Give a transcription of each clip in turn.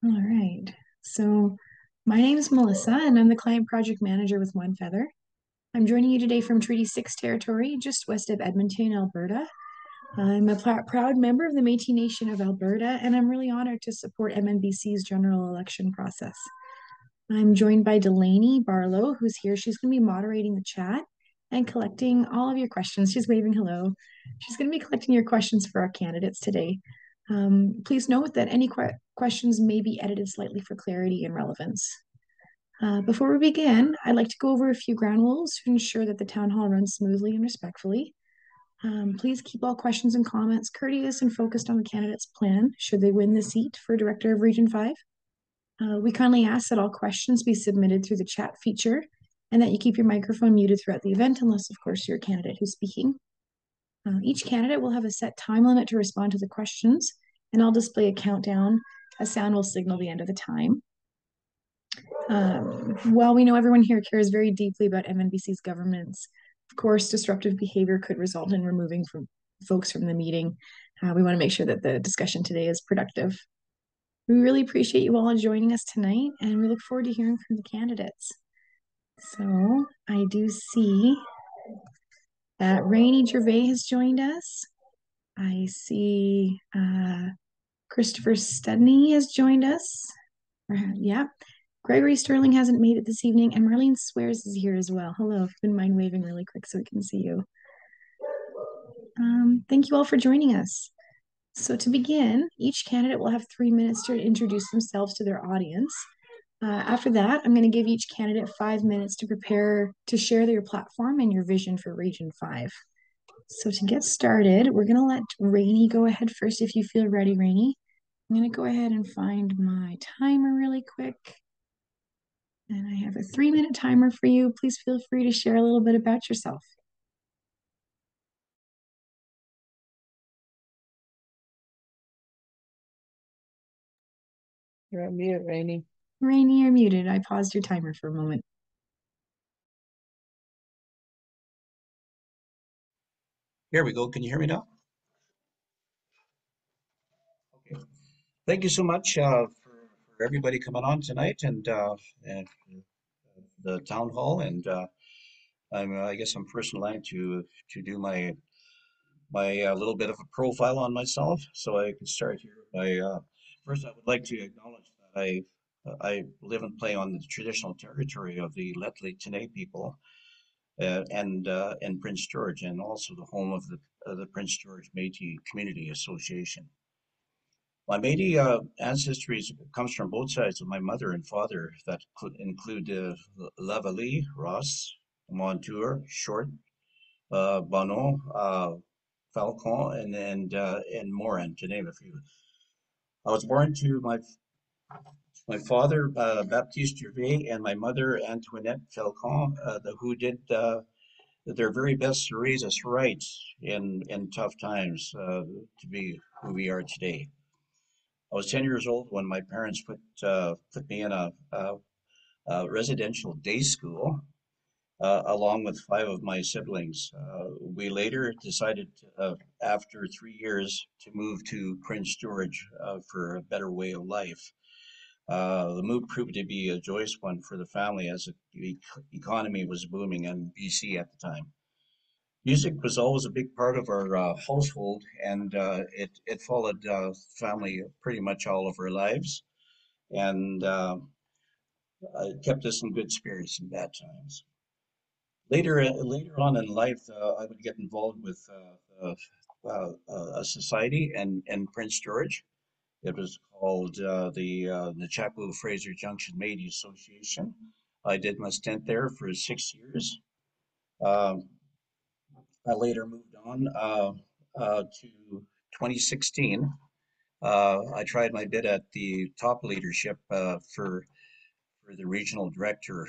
All right. So, my name is Melissa, and I'm the client project manager with One Feather. I'm joining you today from Treaty 6 territory, just west of Edmonton, Alberta. I'm a proud member of the Métis Nation of Alberta, and I'm really honored to support MNBC's general election process. I'm joined by Delaney Barlow, who's here. She's going to be moderating the chat and collecting all of your questions. She's waving hello. She's going to be collecting your questions for our candidates today. Please note that any questions may be edited slightly for clarity and relevance. Before we begin, I'd like to go over a few ground rules to ensure that the town hall runs smoothly and respectfully. Please keep all questions and comments courteous and focused on the candidate's plan should they win the seat for Director of Region 5. We kindly ask that all questions be submitted through the chat feature and that you keep your microphone muted throughout the event, unless, of course, you're a candidate who's speaking. Each candidate will have a set time limit to respond to the questions, and I'll display a countdown. A sound will signal the end of the time. While we know everyone here cares very deeply about MNBC's governance, of course, disruptive behavior could result in removing folks from the meeting. We want to make sure that the discussion today is productive. We really appreciate you all joining us tonight, and we look forward to hearing from the candidates. So I do see that Rainey Gervais has joined us. I see Christopher Studney has joined us. Yeah. Gregory Sterling hasn't made it this evening, and Marlene Swears is here as well. Hello, if you wouldn't mind waving really quick so we can see you. Thank you all for joining us. So to begin, each candidate will have 3 minutes to introduce themselves to their audience. After that, I'm going to give each candidate 5 minutes to prepare to share their platform and your vision for Region 5. So to get started, we're going to let Rainey go ahead first if you feel ready, Rainey. I'm going to go ahead and find my timer really quick. And I have a 3 minute timer for you. Please feel free to share a little bit about yourself. You're on mute, Rainey. Rainey, you're muted. I paused your timer for a moment. Here we go. Can you hear me now? Okay. Thank you so much for everybody coming on tonight and the town hall. And I guess I'm first in line to do my little bit of a profile on myself. So I can start here by first I would like to acknowledge that I live and play on the traditional territory of the Lheidli T'enneh people and Prince George, and also the home of the Prince George Métis Community Association. My Métis ancestry comes from both sides of my mother and father that include Lavalley, Ross, Montour, Short, Bonneau, Falcon, and Morin, to name a few. I was born to my father, Baptiste Gervais, and my mother, Antoinette Falcon, who did their very best to raise us right in tough times to be who we are today. I was 10 years old when my parents put me in a residential day school along with five of my siblings. We later decided, after 3 years, to move to Prince George for a better way of life. The move proved to be a joyous one for the family as the economy was booming in BC at the time. Music was always a big part of our household, and it followed family pretty much all of our lives, and it kept us in good spirits in bad times. Later on in life, I would get involved with a society in Prince George. It was called the Chapu Fraser Junction Métis Association. I did my stint there for 6 years. I later moved on to 2016. I tried my bid at the top leadership for the regional director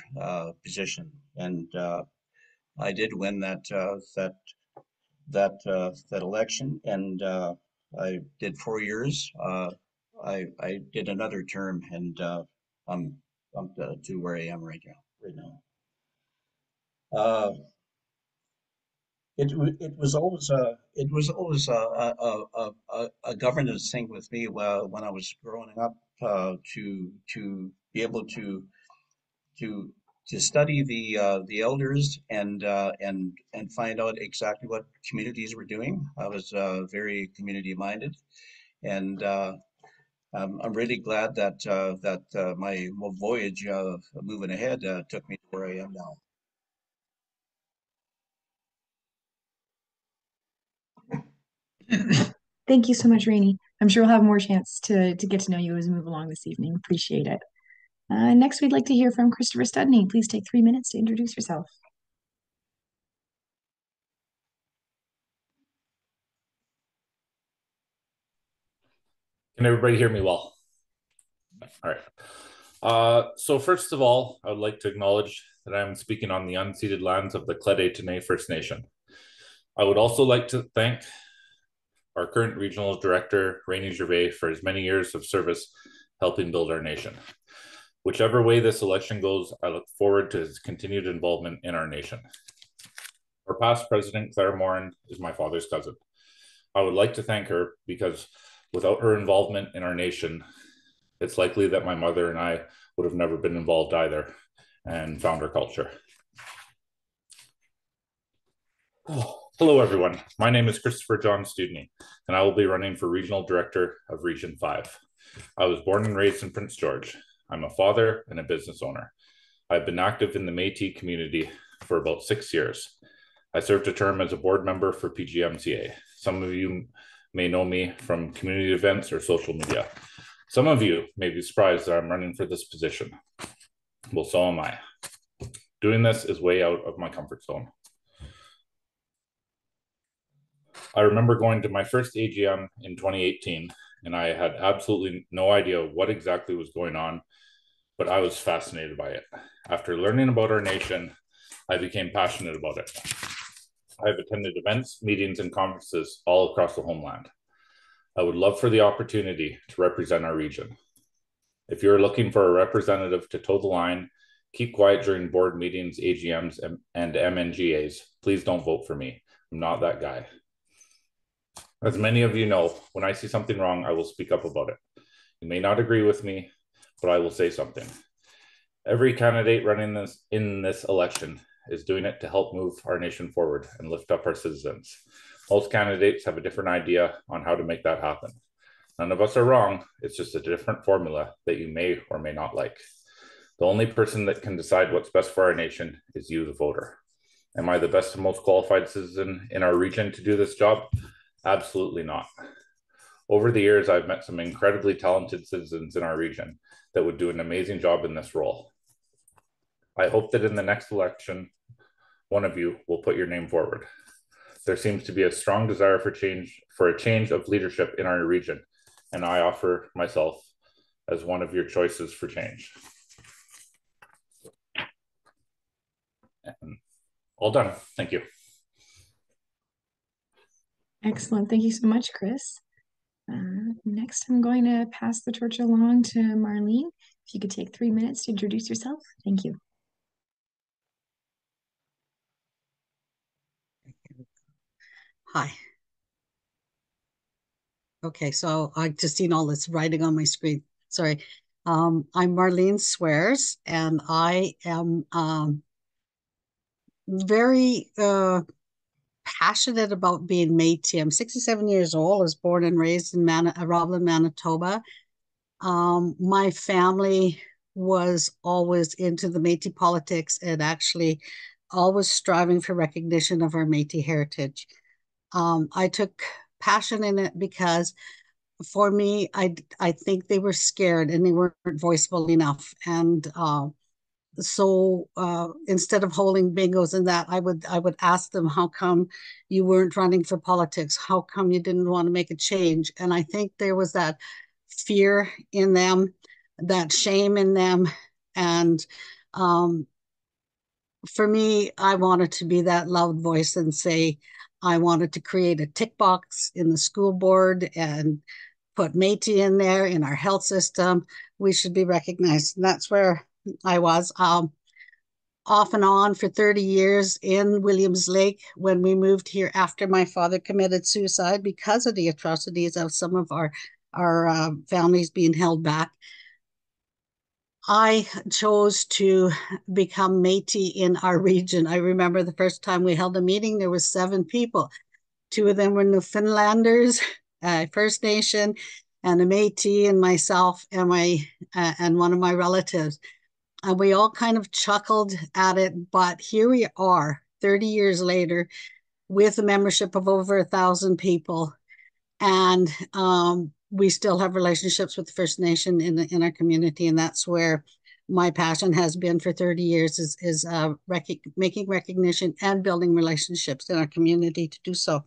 position, and I did win that election, and I did 4 years. I did another term, and I'm to where I am right now. Uh, it was always a governance thing with me when I was growing up to be able to to study the elders and find out exactly what communities were doing. I was very community minded, and I'm really glad that my voyage moving ahead took me to where I am now. Thank you so much, Rainey. I'm sure we'll have more chance to get to know you as we move along this evening. Appreciate it. Next, we'd like to hear from Christopher Studney. Please take 3 minutes to introduce yourself. Can everybody hear me well? All right. So first of all, I would like to acknowledge that I'm speaking on the unceded lands of the Clede First Nation. I would also like to thank our current regional director, Rainey Gervais, for his many years of service helping build our nation. Whichever way this election goes, I look forward to his continued involvement in our nation. Our past president, Claire Morin, is my father's cousin. I would like to thank her because without her involvement in our nation, it's likely that my mother and I would have never been involved either and found our culture. Oh, hello, everyone. My name is Christopher John Studney, and I will be running for Regional Director of Region 5. I was born and raised in Prince George. I'm a father and a business owner. I've been active in the Métis community for about 6 years. I served a term as a board member for PGMCA. Some of you may know me from community events or social media. Some of you may be surprised that I'm running for this position. Well, so am I. Doing this is way out of my comfort zone. I remember going to my first AGM in 2018, and I had absolutely no idea what exactly was going on, but I was fascinated by it. After learning about our nation, I became passionate about it. I've attended events, meetings, and conferences all across the homeland. I would love for the opportunity to represent our region. If you're looking for a representative to toe the line, keep quiet during board meetings, AGMs, and MNGAs, please don't vote for me. I'm not that guy. As many of you know, when I see something wrong, I will speak up about it. You may not agree with me, but I will say something. Every candidate running in this election is doing it to help move our nation forward and lift up our citizens. Most candidates have a different idea on how to make that happen. None of us are wrong. It's just a different formula that you may or may not like. The only person that can decide what's best for our nation is you, the voter. Am I the best and most qualified citizen in our region to do this job? Absolutely not. Over the years, I've met some incredibly talented citizens in our region that would do an amazing job in this role. I hope that in the next election, one of you will put your name forward. There seems to be a strong desire for a change of leadership in our region, and I offer myself as one of your choices for change. And all done. Thank you. Excellent. Thank you so much, Chris. Next, I'm going to pass the torch along to Marlene. If you could take 3 minutes to introduce yourself. Thank you. Hi. Okay, so I just seen all this writing on my screen. Sorry. I'm Marlene Swears, and I am very passionate about being Métis. I'm 67 years old. I was born and raised in Roblin, Manitoba. My family was always into the Métis politics and actually always striving for recognition of our Métis heritage. I took passion in it because for me, I think they were scared and they weren't voiceful enough. And so instead of holding bingos and that, I would ask them, how come you weren't running for politics? How come you didn't want to make a change? And I think there was that fear in them, that shame in them. And for me, I wanted to be that loud voice and say, I wanted to create a tick box in the school board and put Métis in there in our health system. We should be recognized. And that's where I was off and on for 30 years in Williams Lake when we moved here after my father committed suicide because of the atrocities of some of our families being held back. I chose to become Métis in our region. I remember the first time we held a meeting, there was 7 people. 2 of them were Newfoundlanders, First Nation, and a Métis, and myself and and one of my relatives. And we all kind of chuckled at it, but here we are, 30 years later, with a membership of over 1,000 people, and we still have relationships with the First Nation in our community, and that's where my passion has been for 30 years is making recognition and building relationships in our community to do so.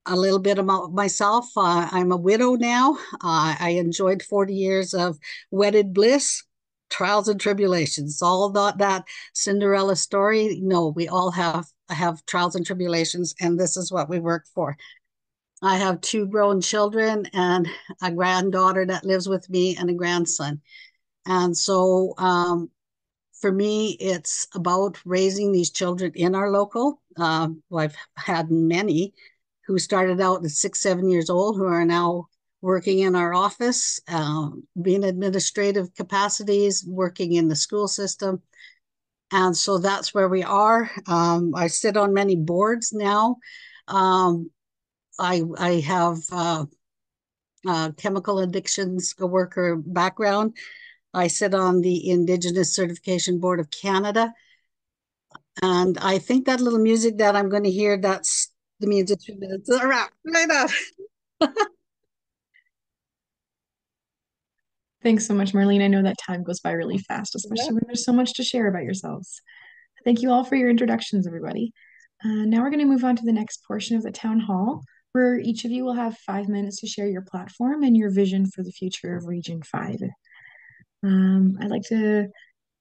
A little bit about myself. I'm a widow now. I enjoyed 40 years of wedded bliss, trials and tribulations. All that Cinderella story. No, we all have trials and tribulations, and this is what we work for. I have 2 grown children and a granddaughter that lives with me and a grandson. And so for me, it's about raising these children in our local. I've had many who started out at 6, 7 years old who are now working in our office, being administrative capacities, working in the school system. And so that's where we are. I sit on many boards now. I have chemical addictions worker background. I sit on the Indigenous Certification Board of Canada. And I think that little music that I'm going to hear, that's the music 2 minutes. All right, right on. Thanks so much, Marlene. I know that time goes by really fast, Yeah. especially when there's so much to share about yourselves. Thank you all for your introductions, everybody. Now we're going to move on to the next portion of the town hall, where each of you will have 5 minutes to share your platform and your vision for the future of Region 5. I'd like to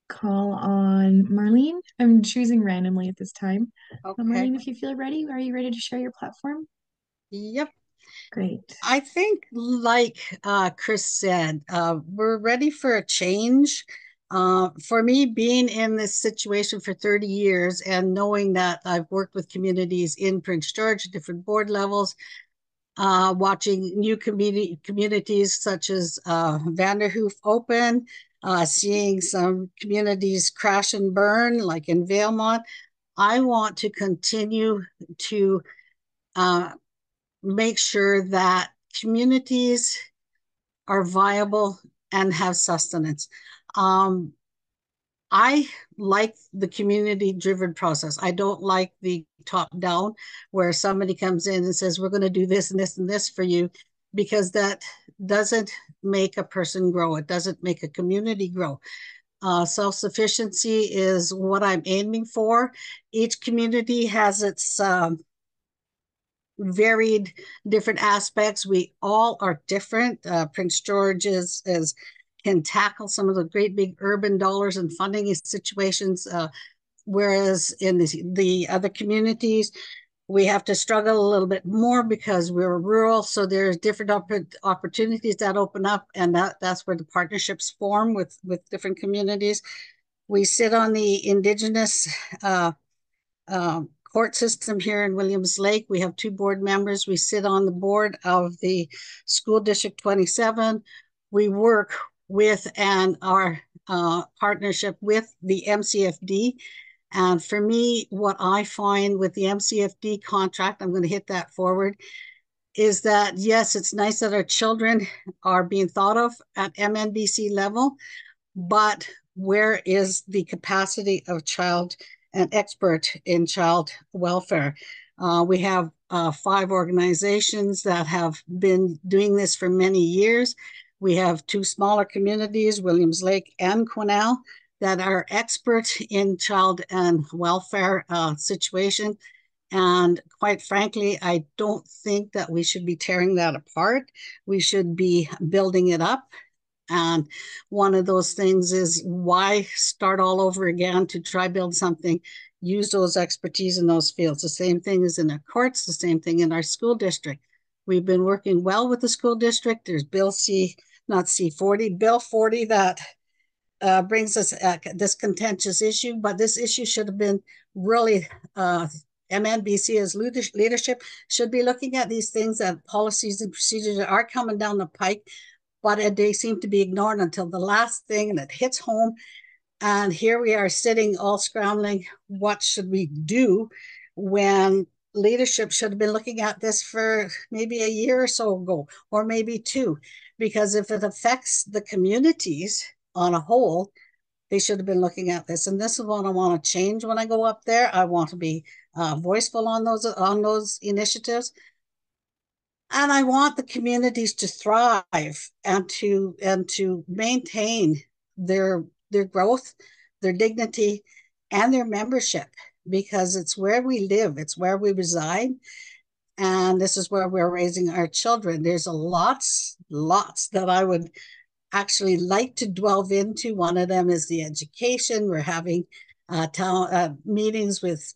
call on Marlene. I'm choosing randomly at this time. Okay. Marlene, if you feel ready, are you ready to share your platform? Yep. Great. I think, like Chris said, we're ready for a change. For me, being in this situation for 30 years and knowing that I've worked with communities in Prince George, different board levels, watching new communities such as Vanderhoof open, seeing some communities crash and burn, like in Valemont. I want to continue to make sure that communities are viable and have sustenance. I like the community driven process. I don't like the top down where somebody comes in and says, we're going to do this and this and this for you, because that doesn't make a person grow. It doesn't make a community grow. Self-sufficiency is what I'm aiming for. Each community has its varied different aspects. We all are different. Prince George is can tackle some of the great big urban dollars and funding situations, whereas in the other communities, we have to struggle a little bit more because we're rural. So there's different opportunities that open up, and that's where the partnerships form with different communities. We sit on the Indigenous court system here in Williams Lake. We have 2 board members. We sit on the board of the School District 27. We work with and our partnership with the MCFD. And for me, what I find with the MCFD contract, I'm going to hit that forward, is that yes, it's nice that our children are being thought of at MNBC level, but where is the capacity of child and expert in child welfare? We have 5 organizations that have been doing this for many years. We have 2 smaller communities, Williams Lake and Quesnel, that are experts in child and welfare situation. And quite frankly, I don't think that we should be tearing that apart. We should be building it up. And one of those things is, why start all over again to try build something? Use those expertise in those fields. The same thing is in our courts, the same thing in our school district. We've been working well with the school district. There's Bill 40 that brings us this contentious issue, but this issue should have been really MNBC as leadership should be looking at these things, that policies and procedures that are coming down the pike. but they seem to be ignored until the last thing, and it hits home. And here we are sitting all scrambling. What should we do when leadership should have been looking at this for maybe a year or so ago, or maybe two? Because if it affects the communities on a whole, they should have been looking at this. And this is what I want to change when I go up there. I want to be voiceful on those initiatives. And I want the communities to thrive and to maintain their growth, their dignity, and their membership, because it's where we live, it's where we reside, and this is where we're raising our children. There's a lots that I would actually like to delve into. One of them is the education. We're having town meetings with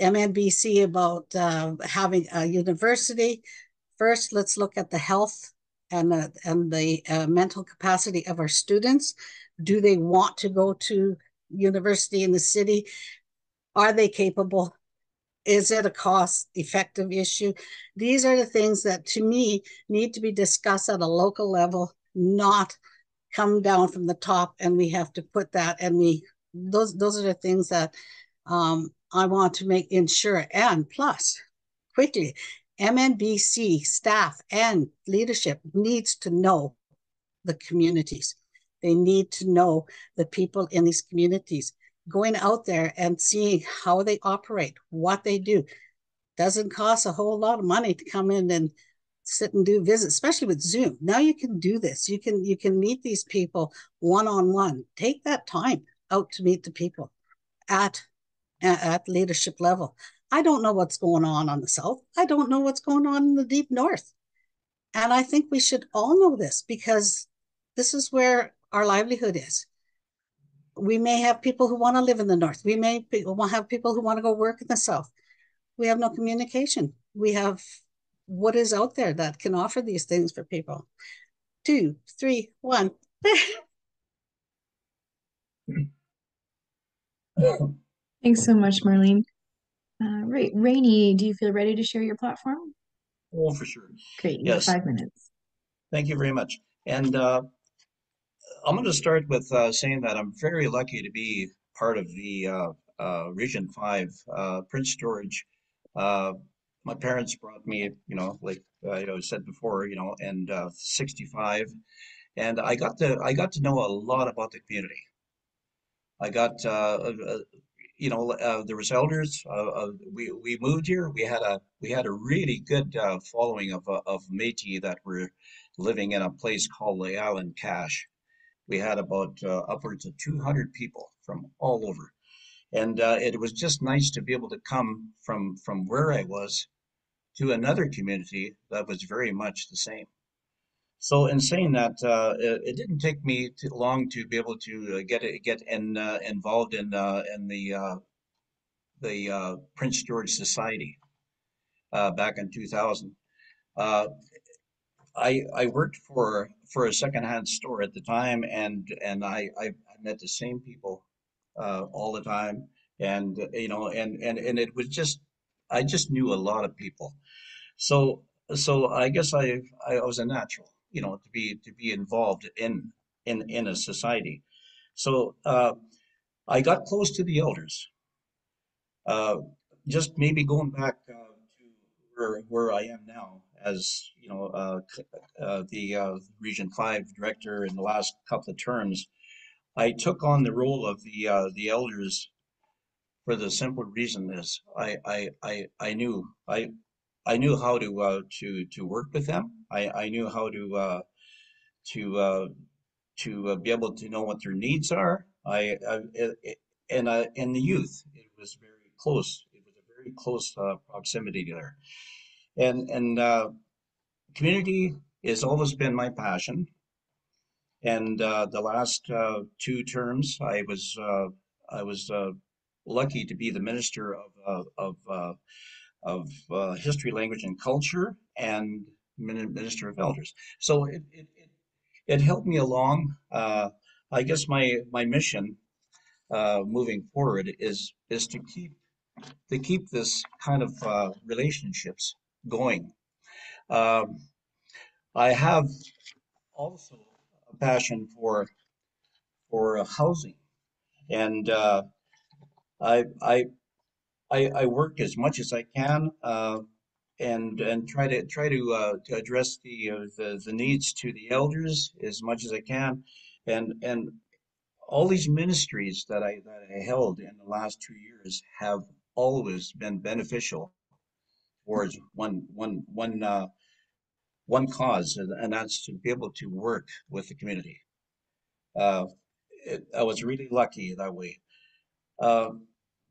MNBC about having a university. First, let's look at the health and the mental capacity of our students. Do they want to go to university in the city? Are they capable? Is it a cost-effective issue? These are the things that, to me, need to be discussed at a local level, not come down from the top, and we have to put that, and those are the things that I want to ensure. And plus, quickly, MNBC staff and leadership needs to know the communities. They need to know the people in these communities. Going out there and seeing how they operate, what they do. Doesn't cost a whole lot of money to come in and sit and do visits, especially with Zoom. Now you can do this. You can meet these people one-on-one. Take that time out to meet the people at leadership level. I don't know what's going on the South. I don't know what's going on in the deep North. And I think we should all know this, because this is where our livelihood is. We may have people who want to live in the North. We may have people who want to go work in the South. We have no communication. We have what is out there that can offer these things for people. 2, 3, 1. Thanks so much, Marlene. Right, Rainey, do you feel ready to share your platform? Oh, for sure. Great, you have Yes. 5 minutes. Thank you very much. And I'm going to start with saying that I'm very lucky to be part of the Region 5 Prince George. Uh, my parents brought me, like I said before, and 65, and I got to know a lot about the community. I got there was elders. We moved here. We had a really good following of Métis that were living in a place called the Island Cache. We had about upwards of 200 people from all over, and it was just nice to be able to come from where I was to another community that was very much the same. So in saying that, it didn't take me too long to be able to involved in the Prince George Society back in 2000. Uh, I worked for a secondhand store at the time, and I met the same people all the time, and and it was just I just knew a lot of people. So I guess I was a natural, to be involved in a society. So I got close to the elders. Uh, just maybe going back to where I am now as the Region 5 director in the last couple of terms. I took on the role of the elders for the simple reason is I knew how to work with them. I knew how to be able to know what their needs are. And the youth, it was very close. It was a very close proximity there. And community has always been my passion. And the last 2 terms, I was lucky to be the minister of history, language, and culture, and minister of elders. So it helped me along. I guess my mission moving forward is to keep this kind of relationships going. Um, I have also a passion for housing, and I, I I work as much as I can, and try to address the needs to the elders as much as I can, and all these ministries that I held in the last 2 years have always been beneficial towards one cause, and that's to be able to work with the community. Uh, I was really lucky that way. Uh,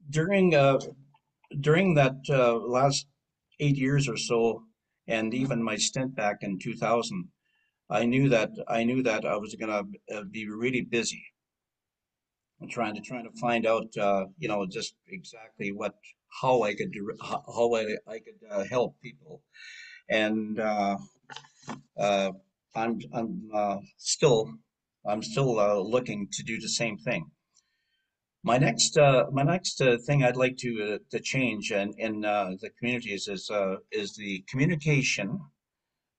during during that last 8 years or so, and even my stint back in 2000, I knew that I was gonna be really busy and trying to find out, just exactly how I could how I could help people, and uh, I'm still looking to do the same thing. My next thing I'd like to change in the communities is the communication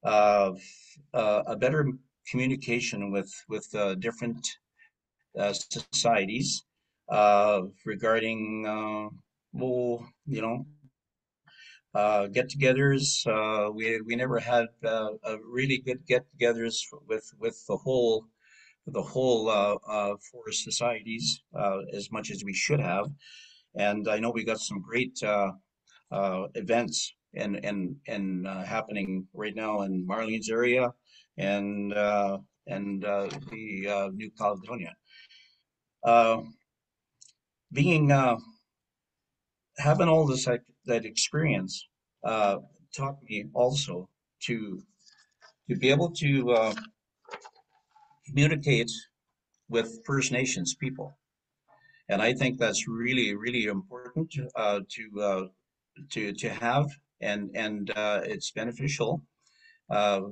of a better communication with different societies regarding well, get-togethers. We never had a really good get-togethers with the whole forest societies as much as we should have. And I know we got some great events and happening right now in Marlene's area and the New Caledonia. Uh, being Having all this that experience uh, taught me also to be able to communicate with First Nations people, and I think that's really really important to have, and it's beneficial.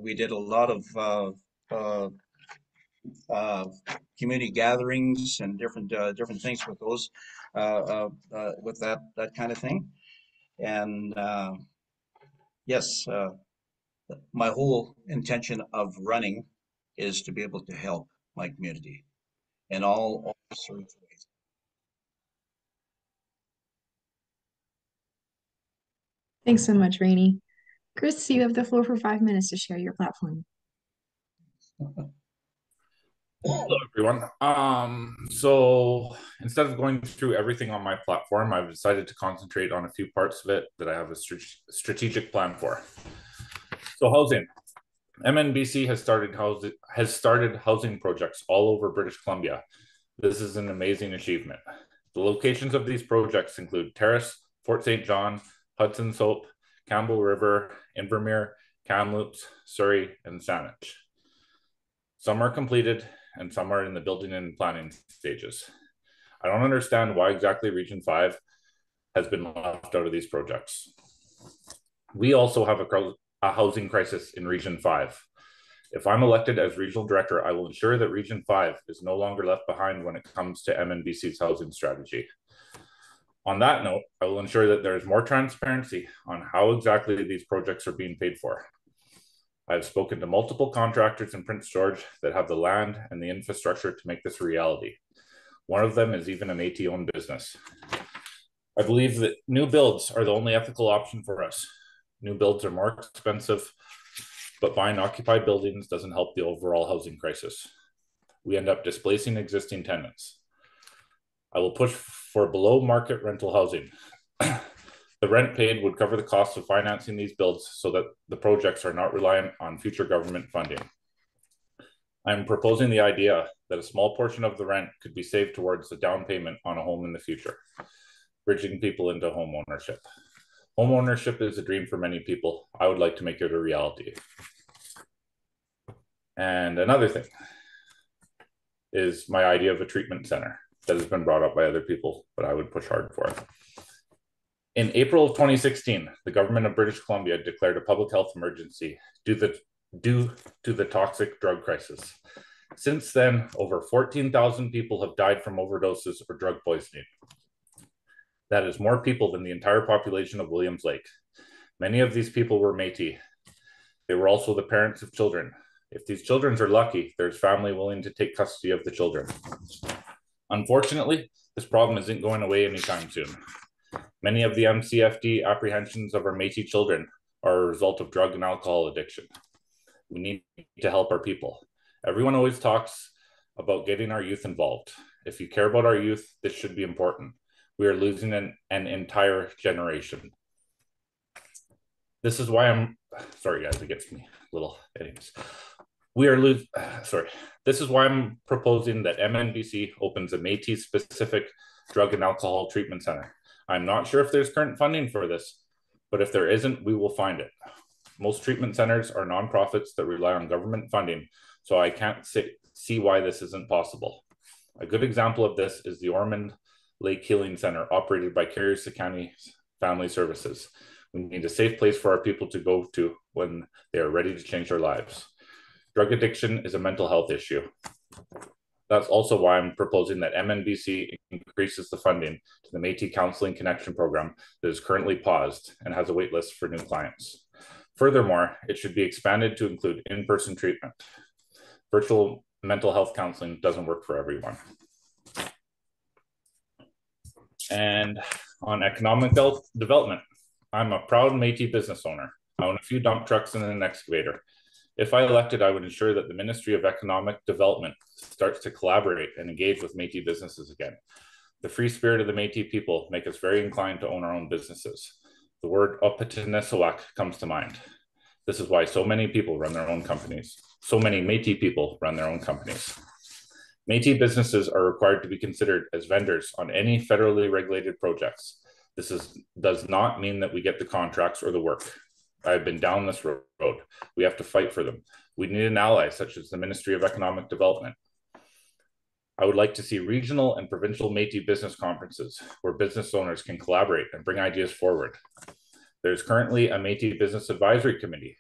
We did a lot of uh, uh, community gatherings and different things with those with that kind of thing. And yes, my whole intention of running is to be able to help my community in all sorts of ways. Thanks so much, Rainey. Chris, you have the floor for 5 minutes to share your platform. Hello, everyone. So instead of going through everything on my platform, I've decided to concentrate on a few parts of it that I have a strategic plan for. So housing. MNBC has started housing projects all over British Columbia. This is an amazing achievement. The locations of these projects include Terrace, Fort St. John, Hudson Soap, Campbell River, Invermere, Kamloops, Surrey, and Saanich. Some are completed and some are in the building and planning stages. I don't understand why exactly Region 5 has been left out of these projects. We also have a housing crisis in Region 5. If I'm elected as regional director, I will ensure that Region 5 is no longer left behind when it comes to MNBC's housing strategy. On that note, I will ensure that there is more transparency on how exactly these projects are being paid for. I've spoken to multiple contractors in Prince George that have the land and the infrastructure to make this a reality. One of them is even a Métis-owned business. I believe that new builds are the only ethical option for us. New builds are more expensive, but buying occupied buildings doesn't help the overall housing crisis. We end up displacing existing tenants. I will push for below market rental housing. The rent paid would cover the cost of financing these builds so that the projects are not reliant on future government funding. I'm proposing the idea that a small portion of the rent could be saved towards the down payment on a home in the future, bridging people into home ownership. Home ownership is a dream for many people. I would like to make it a reality. And another thing is my idea of a treatment center that has been brought up by other people, but I would push hard for it. In April of 2016, the government of British Columbia declared a public health emergency due to the toxic drug crisis. Since then, over 14,000 people have died from overdoses or drug poisoning. That is more people than the entire population of Williams Lake. Many of these people were Métis. They were also the parents of children. If these children are lucky, there's family willing to take custody of the children. Unfortunately, this problem isn't going away anytime soon. Many of the MCFD apprehensions of our Métis children are a result of drug and alcohol addiction. We need to help our people. Everyone always talks about getting our youth involved. If you care about our youth, this should be important. We are losing an entire generation. This is why I'm sorry, guys, it gets me a little. Anyways, this is why I'm proposing that MNBC opens a Métis specific drug and alcohol treatment center. I'm not sure if there's current funding for this, but if there isn't, we will find it. Most treatment centers are nonprofits that rely on government funding, so I can't see why this isn't possible. A good example of this is the Ormond Lake Healing Center operated by Carrier County Family Services. We need a safe place for our people to go to when they are ready to change their lives. Drug addiction is a mental health issue. That's also why I'm proposing that MNBC increases the funding to the Métis Counseling Connection Program that is currently paused and has a wait list for new clients. Furthermore, it should be expanded to include in-person treatment. Virtual mental health counseling doesn't work for everyone. And on economic development, I'm a proud Métis business owner. I own a few dump trucks and an excavator. If I elected, I would ensure that the Ministry of Economic Development starts to collaborate and engage with Métis businesses again. The free spirit of the Métis people make us very inclined to own our own businesses. The word Opatinisawak comes to mind. This is why so many people run their own companies. So many Métis people run their own companies. Métis businesses are required to be considered as vendors on any federally regulated projects. This does not mean that we get the contracts or the work. I've been down this road. We have to fight for them. We need an ally such as the Ministry of Economic Development. I would like to see regional and provincial Métis business conferences where business owners can collaborate and bring ideas forward. There's currently a Métis Business Advisory Committee,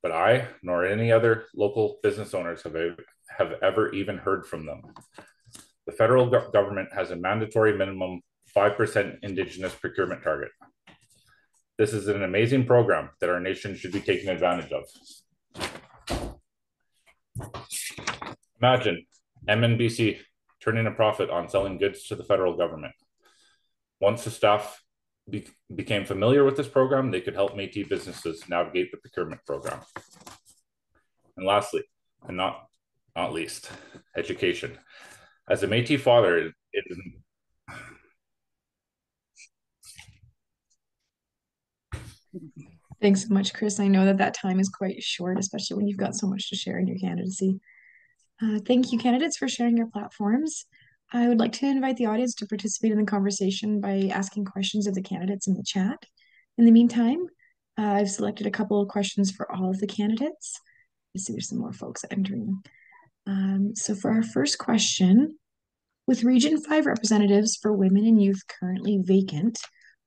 but I nor any other local business owners have ever even heard from them. The federal government has a mandatory minimum 5% Indigenous procurement target. This is an amazing program that our nation should be taking advantage of. Imagine MNBC turning a profit on selling goods to the federal government. Once the staff became familiar with this program, they could help Métis businesses navigate the procurement program. And lastly, and not least, education. As a Métis father, it is Thanks so much, Chris. I know that time is quite short, especially when you've got so much to share in your candidacy. Thank you, candidates, for sharing your platforms. I would like to invite the audience to participate in the conversation by asking questions of the candidates in the chat. In the meantime, I've selected a couple of questions for all of the candidates. Let's see, there's some more folks entering. So for our first question, with Region 5 representatives for women and youth currently vacant,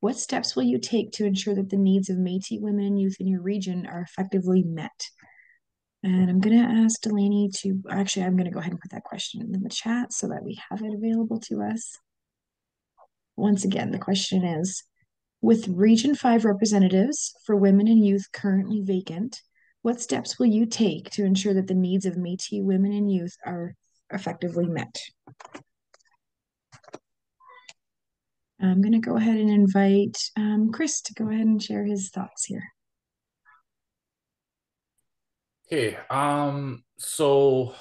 what steps will you take to ensure that the needs of Métis women and youth in your region are effectively met? And I'm going to ask Delaney I'm going to go ahead and put that question in the chat so that we have it available to us. Once again, the question is, with Region 5 representatives for women and youth currently vacant, what steps will you take to ensure that the needs of Métis women and youth are effectively met? I'm going to go ahead and invite Chris to go ahead and share his thoughts here. Okay, so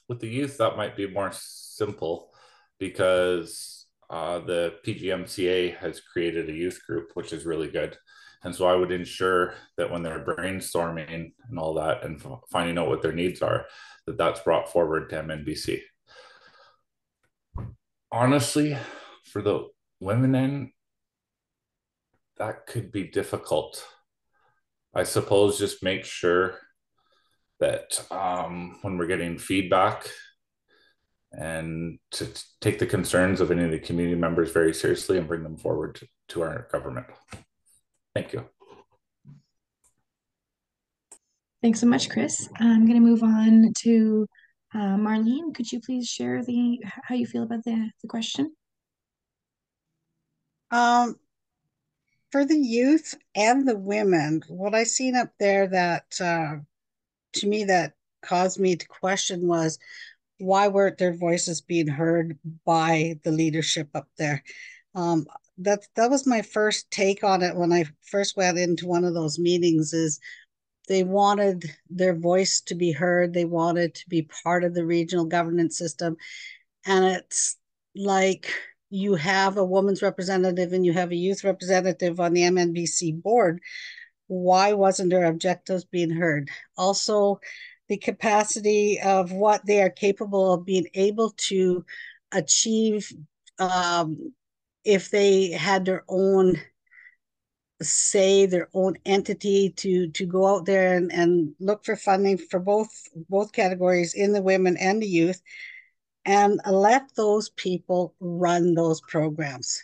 with the youth, that might be more simple because the PGMCA has created a youth group, which is really good. And so I would ensure that when they're brainstorming and all that and finding out what their needs are, that that's brought forward to MNBC. Honestly, for the women end, that could be difficult. I suppose just make sure that when we're getting feedback and to take the concerns of any of the community members very seriously and bring them forward to our government. Thank you. Thanks so much, Chris. I'm going to move on to Marlene. Could you please share how you feel about the question? For the youth and the women, what I seen up there that to me that caused me to question was, why weren't their voices being heard by the leadership up there? Um, that was my first take on it when I first went into one of those meetings. Is they wanted their voice to be heard. They wanted to be part of the regional governance system, and it's like you have a woman's representative and you have a youth representative on the MNBC board. Why wasn't their objectives being heard? Also, the capacity of what they are capable of being able to achieve, um, if they had their own say, their own entity to go out there and look for funding for both categories, in the women and the youth, and let those people run those programs,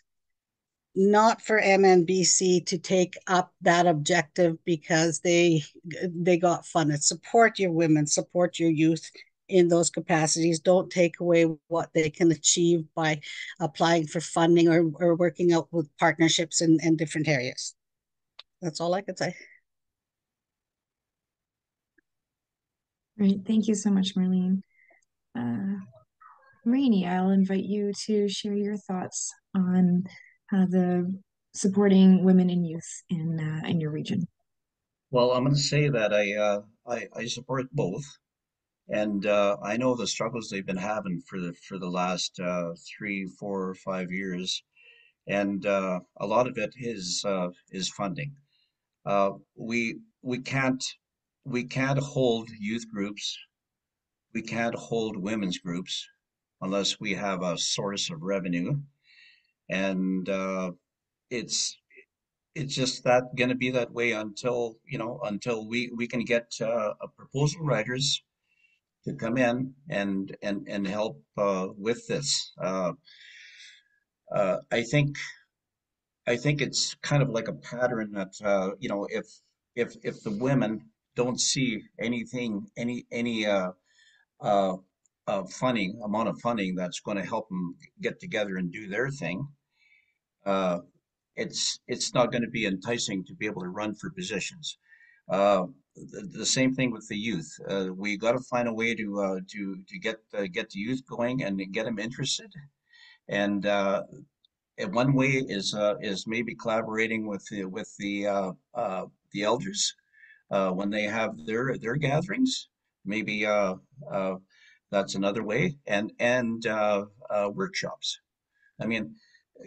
not for MNBC to take up that objective because they got funded. Support your women, support your youth in those capacities. Don't take away what they can achieve by applying for funding or working out with partnerships in different areas. That's all I could say. Great. Thank you so much, Marlene. Rainey, I'll invite you to share your thoughts on the supporting women and youth in your region. Well, I'm going to say that I support both, and I know the struggles they've been having for the last 3, 4, 5 years, and a lot of it is funding. We can't hold youth groups, we can't hold women's groups unless we have a source of revenue, and it's it's just that going to be that way until until we can get a proposal writers to come in and help with this. I think it's kind of like a pattern that if the women don't see anything any uh, funding amount of funding that's going to help them get together and do their thing, uh, it's not going to be enticing to be able to run for positions. The same thing with the youth. We got to find a way to get the youth going and get them interested. And one way is maybe collaborating with the elders when they have their gatherings. Maybe uh, that's another way, and workshops. I mean,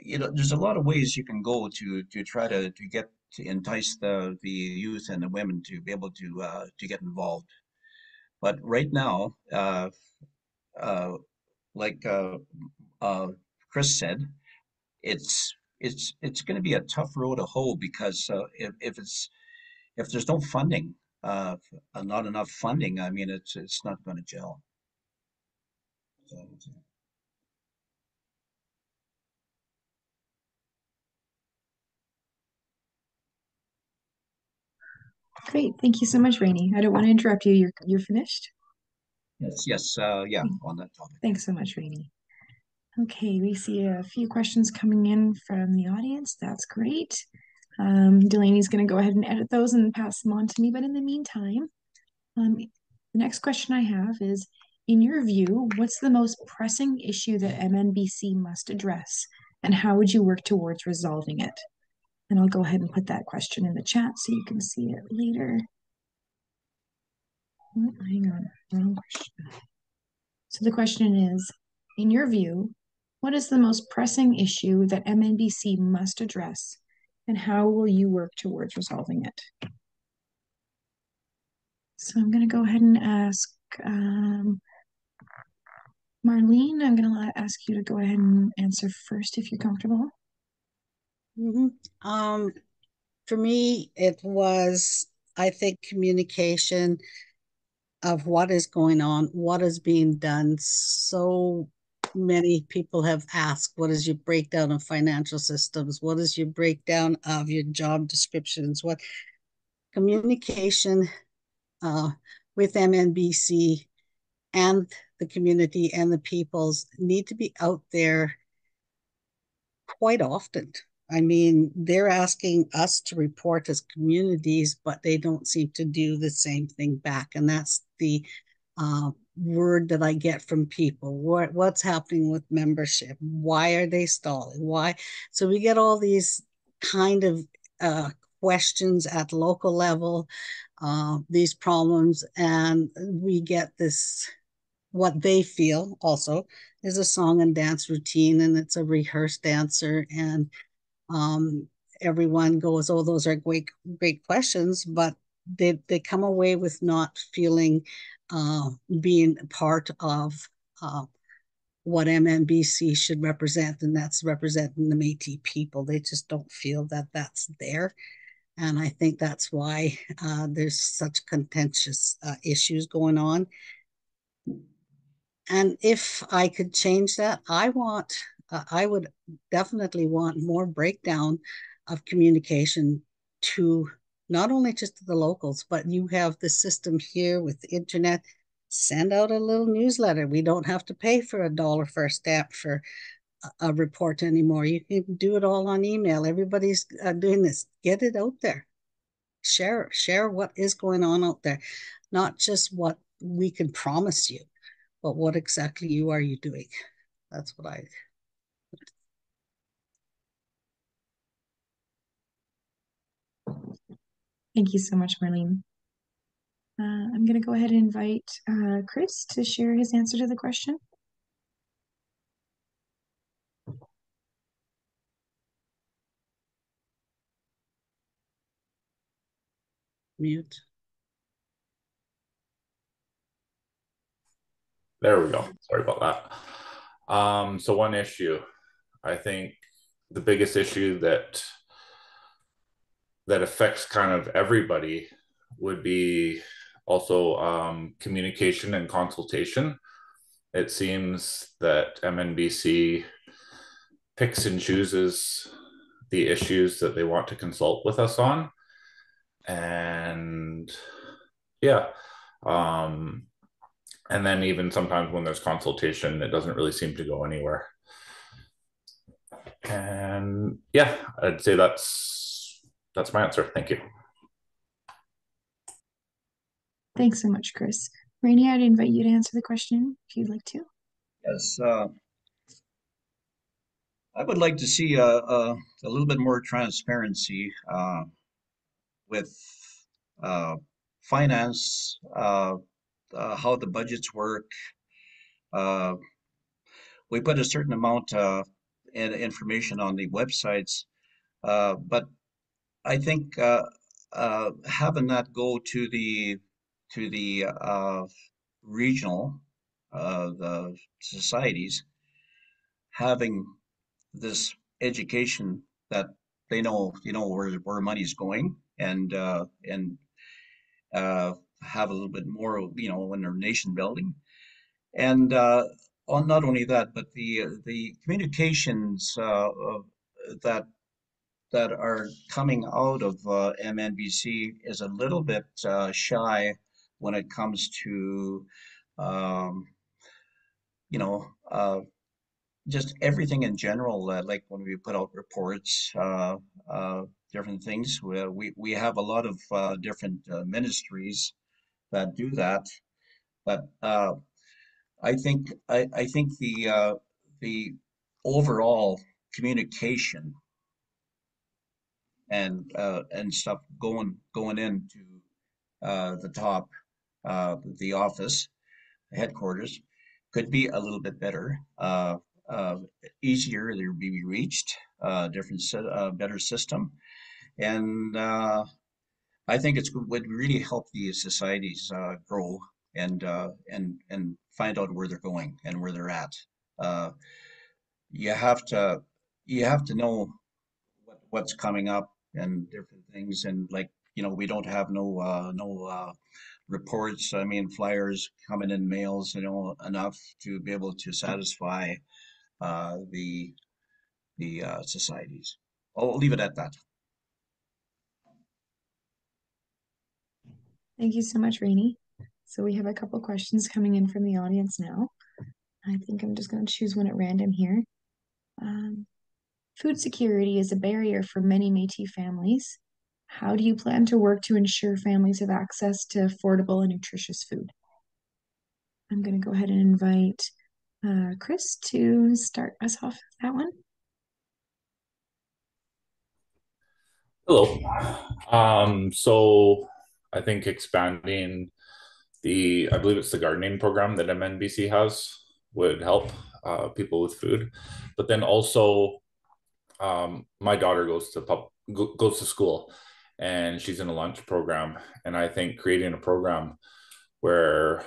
there's a lot of ways you can go to try to get to entice the youth and the women to be able to get involved. But right now, uh, like uh, Chris said, it's going to be a tough road to hoe because if there's no funding, not enough funding, I mean, it's not going to gel. So, Great. Thank you so much, Rainey. I don't want to interrupt you. You're finished? yes, yes, yeah, on that topic. Thanks so much, Rainey. Okay, we see a few questions coming in from the audience. That's great. Delaney's going to go ahead and edit those and pass them on to me. But in the meantime, the next question I have is, in your view, what's the most pressing issue that MNBC must address, and how would you work towards resolving it? And I'll go ahead and put that question in the chat so you can see it later. Oh, hang on, wrong question. So the question is, in your view, what is the most pressing issue that MNBC must address, and how will you work towards resolving it? So I'm going to go ahead and ask Marlene, I'm going to ask you to go ahead and answer first if you're comfortable. Mm-hmm. For me, it was, I think, communication of what is going on, what is being done. So many people have asked, what is your breakdown of financial systems? What is your breakdown of your job descriptions? What communication uh, with MNBC and the community and the peoples need to be out there quite often. I mean, they're asking us to report as communities, but they don't seem to do the same thing back. And that's the word that I get from people. What's happening with membership? Why are they stalling? Why? So we get all these kind of questions at local level, these problems, and we get this, what they feel also is a song and dance routine, and it's a rehearsed answer, and um, everyone goes, "Oh, those are great questions," but they come away with not feeling being part of uh, what MNBC should represent, and that's representing the Métis people. They just don't feel that that's there, and I think that's why there's such contentious issues going on. And if I could change that, I would definitely want more breakdown of communication to not only just to the locals, but you have the system here with the internet. Send out a little newsletter. We don't have to pay for $1 for a stamp for a report anymore. You can do it all on email. Everybody's doing this. Get it out there. Share what is going on out there, not just what we can promise you, but what exactly are you doing? That's what I. Thank you so much, Marlene. I'm going to go ahead and invite Chris to share his answer to the question. Mute. There we go. Sorry about that. So one issue, I think the biggest issue that affects kind of everybody would be also communication and consultation. It seems that MNBC picks and chooses the issues that they want to consult with us on. And yeah. And then even sometimes when there's consultation, it doesn't really seem to go anywhere. And yeah, I'd say that's my answer. Thank you. Thanks so much, Chris. Rainey, I'd invite you to answer the question if you'd like to. Yes, I would like to see a little bit more transparency with uh, finance, how the budgets work. Uh, we put a certain amount in information on the websites, but I think having that go to the regional the societies, having this education that they know, where money's going, and have a little bit more, when they're nation building. And on not only that, but the communications that that are coming out of MNBC is a little bit shy when it comes to um, you know just everything in general. Like when we put out reports, uh, different things. We have a lot of different ministries that do that, but I think the overall communication and stuff going into the top, the office, headquarters, could be a little bit better, uh, easier to be reached, better system, and I think it's would really help the societies grow and find out where they're going and where they're at. Uh, you have to you have to know what's coming up and different things, and like, we don't have no reports, I mean flyers coming in mails, enough to be able to satisfy the societies. I'll leave it at that. Thank you so much, Rainey. So we have a couple questions coming in from the audience now. I think I'm just going to choose one at random here. Um, Food security is a barrier for many Métis families. How do you plan to work to ensure families have access to affordable and nutritious food? I'm going to go ahead and invite Chris to start us off with that one. Hello. So I think expanding I believe it's the gardening program that MNBC has would help people with food. But then also, my daughter goes to school, and she's in a lunch program. And I think creating a program where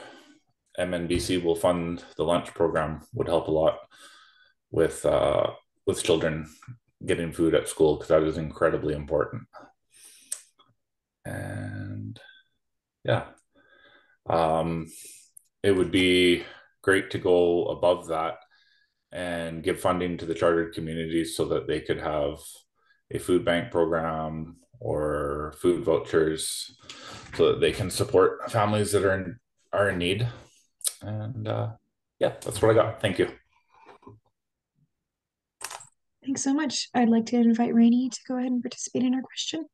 MNBC will fund the lunch program would help a lot with children getting food at school, because that is incredibly important. And yeah, um, it would be great to go above that and give funding to the chartered communities so that they could have a food bank program or food vouchers so that they can support families that are in need. And yeah, that's what I got. Thank you. Thanks so much. I'd like to invite Rainey to go ahead and participate in our question.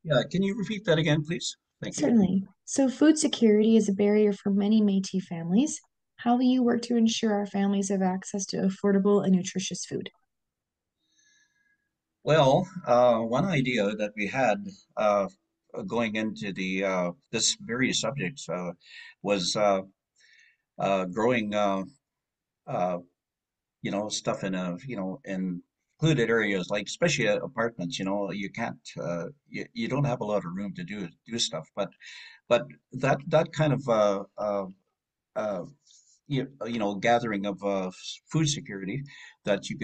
Yeah, can you repeat that again, please? Thank you. Certainly. So food security is a barrier for many Métis families. How will you work to ensure our families have access to affordable and nutritious food? Well, one idea that we had going into the this very subject was growing uh, stuff in in included areas, like especially apartments. You can't you don't have a lot of room to do stuff, but that kind of uh, gathering of food security, that you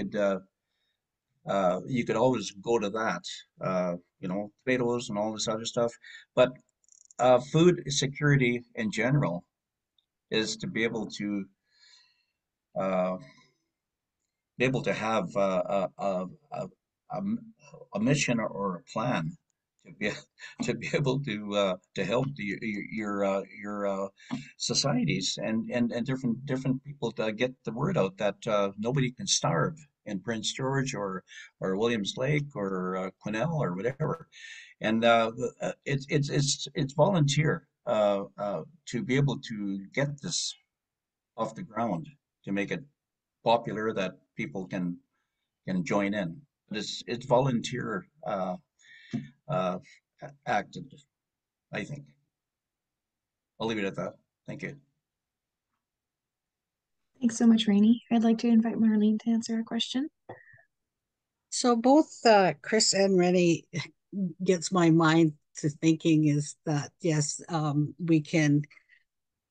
could always go to that, tomatoes and all this other stuff. But food security in general is to uh, be able to have a, a mission or a plan to be to be able to help your societies and different people to get the word out that nobody can starve in Prince George or Williams Lake or Quesnel or whatever. And it's volunteer to be able to get this off the ground, to make it popular, that people can join in. But it's volunteer uh, acted, I think. I'll leave it at that. Thank you. Thanks so much, Rainey. I'd like to invite Marlene to answer our question. So both Chris and Rennie gets my mind to thinking is that yes, we can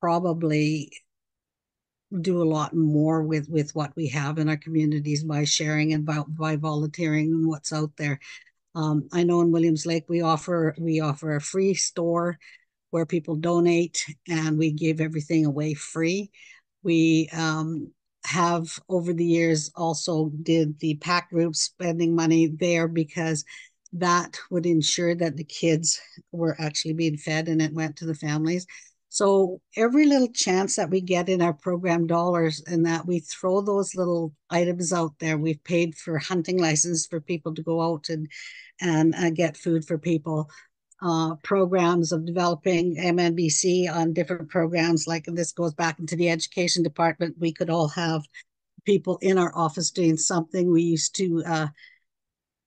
probably do a lot more with what we have in our communities by sharing and by volunteering and what's out there. I know in Williams Lake we offer a free store where people donate, and we give everything away free. We have over the years also did the pack group, spending money there because that would ensure that the kids were actually being fed and it went to the families. So every little chance that we get in our program dollars and that we throw those little items out there, we've paid for hunting license for people to go out and get food for people. Programs of developing MNBC on different programs, like this goes back into the education department. We could all have people in our office doing something. We used to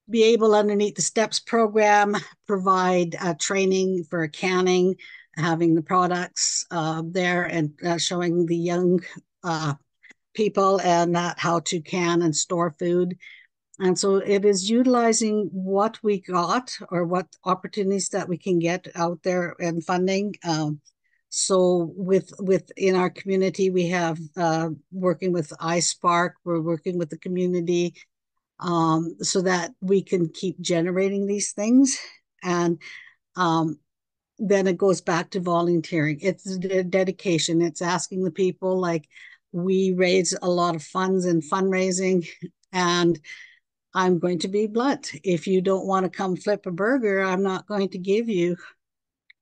be able, underneath the STEPS program, provide training for canning, having the products there and showing the young people and how to can and store food. And so it is utilizing what we got or what opportunities that we can get out there and funding. So within our community, we have working with iSpark, we're working with the community so that we can keep generating these things. And then it goes back to volunteering. It's the dedication. It's asking the people, like, we raise a lot of funds in fundraising, and I'm going to be blunt. If you don't want to come flip a burger, I'm not going to give you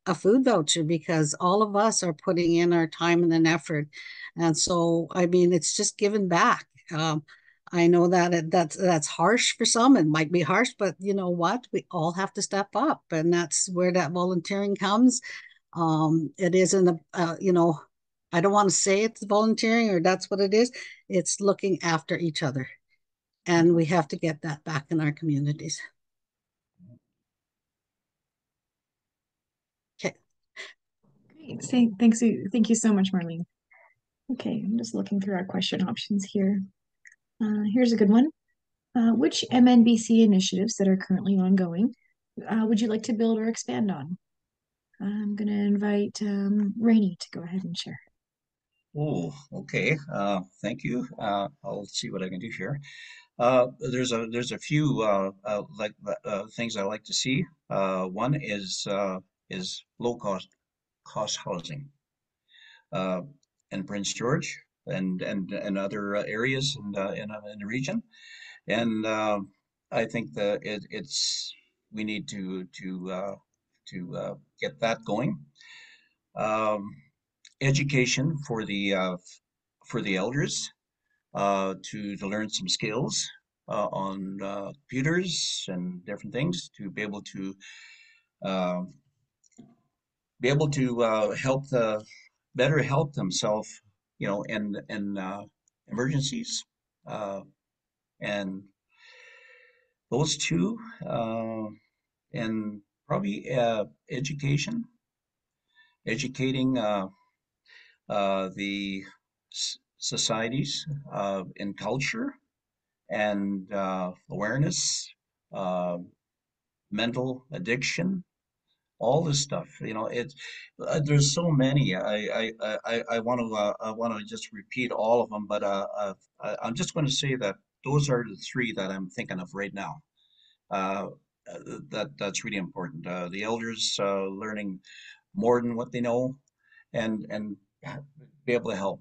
a food voucher, because all of us are putting in our time and an effort. And so, I mean, it's just giving back. I know that that's harsh for some. It might be harsh, but you know what? We all have to step up, and that's where that volunteering comes. It isn't I don't want to say it's volunteering or that's what it is. It's looking after each other, and we have to get that back in our communities. Okay. Great. Thank you so much, Marlene. Okay, I'm just looking through our question options here. Here's a good one. Which MNBC initiatives that are currently ongoing would you like to build or expand on? I'm going to invite Rainey to go ahead and share. Oh, okay. Thank you. I'll see what I can do here. There's a few things I like to see. One is low cost housing uh, in Prince George and other areas in the region. And I think that it's we need to get that going. Um, Education for the elders to learn some skills on computers and different things to uh, be able to help the better help themselves, you know, in emergencies, uh, and those two, and probably educating the societies in culture and awareness, uh, mental addiction, all this stuff. You know, there's so many. I want to just repeat all of them, but I'm just going to say that those are the three that I'm thinking of right now. Uh, that's really important. The elders learning more than what they know, and be able to help.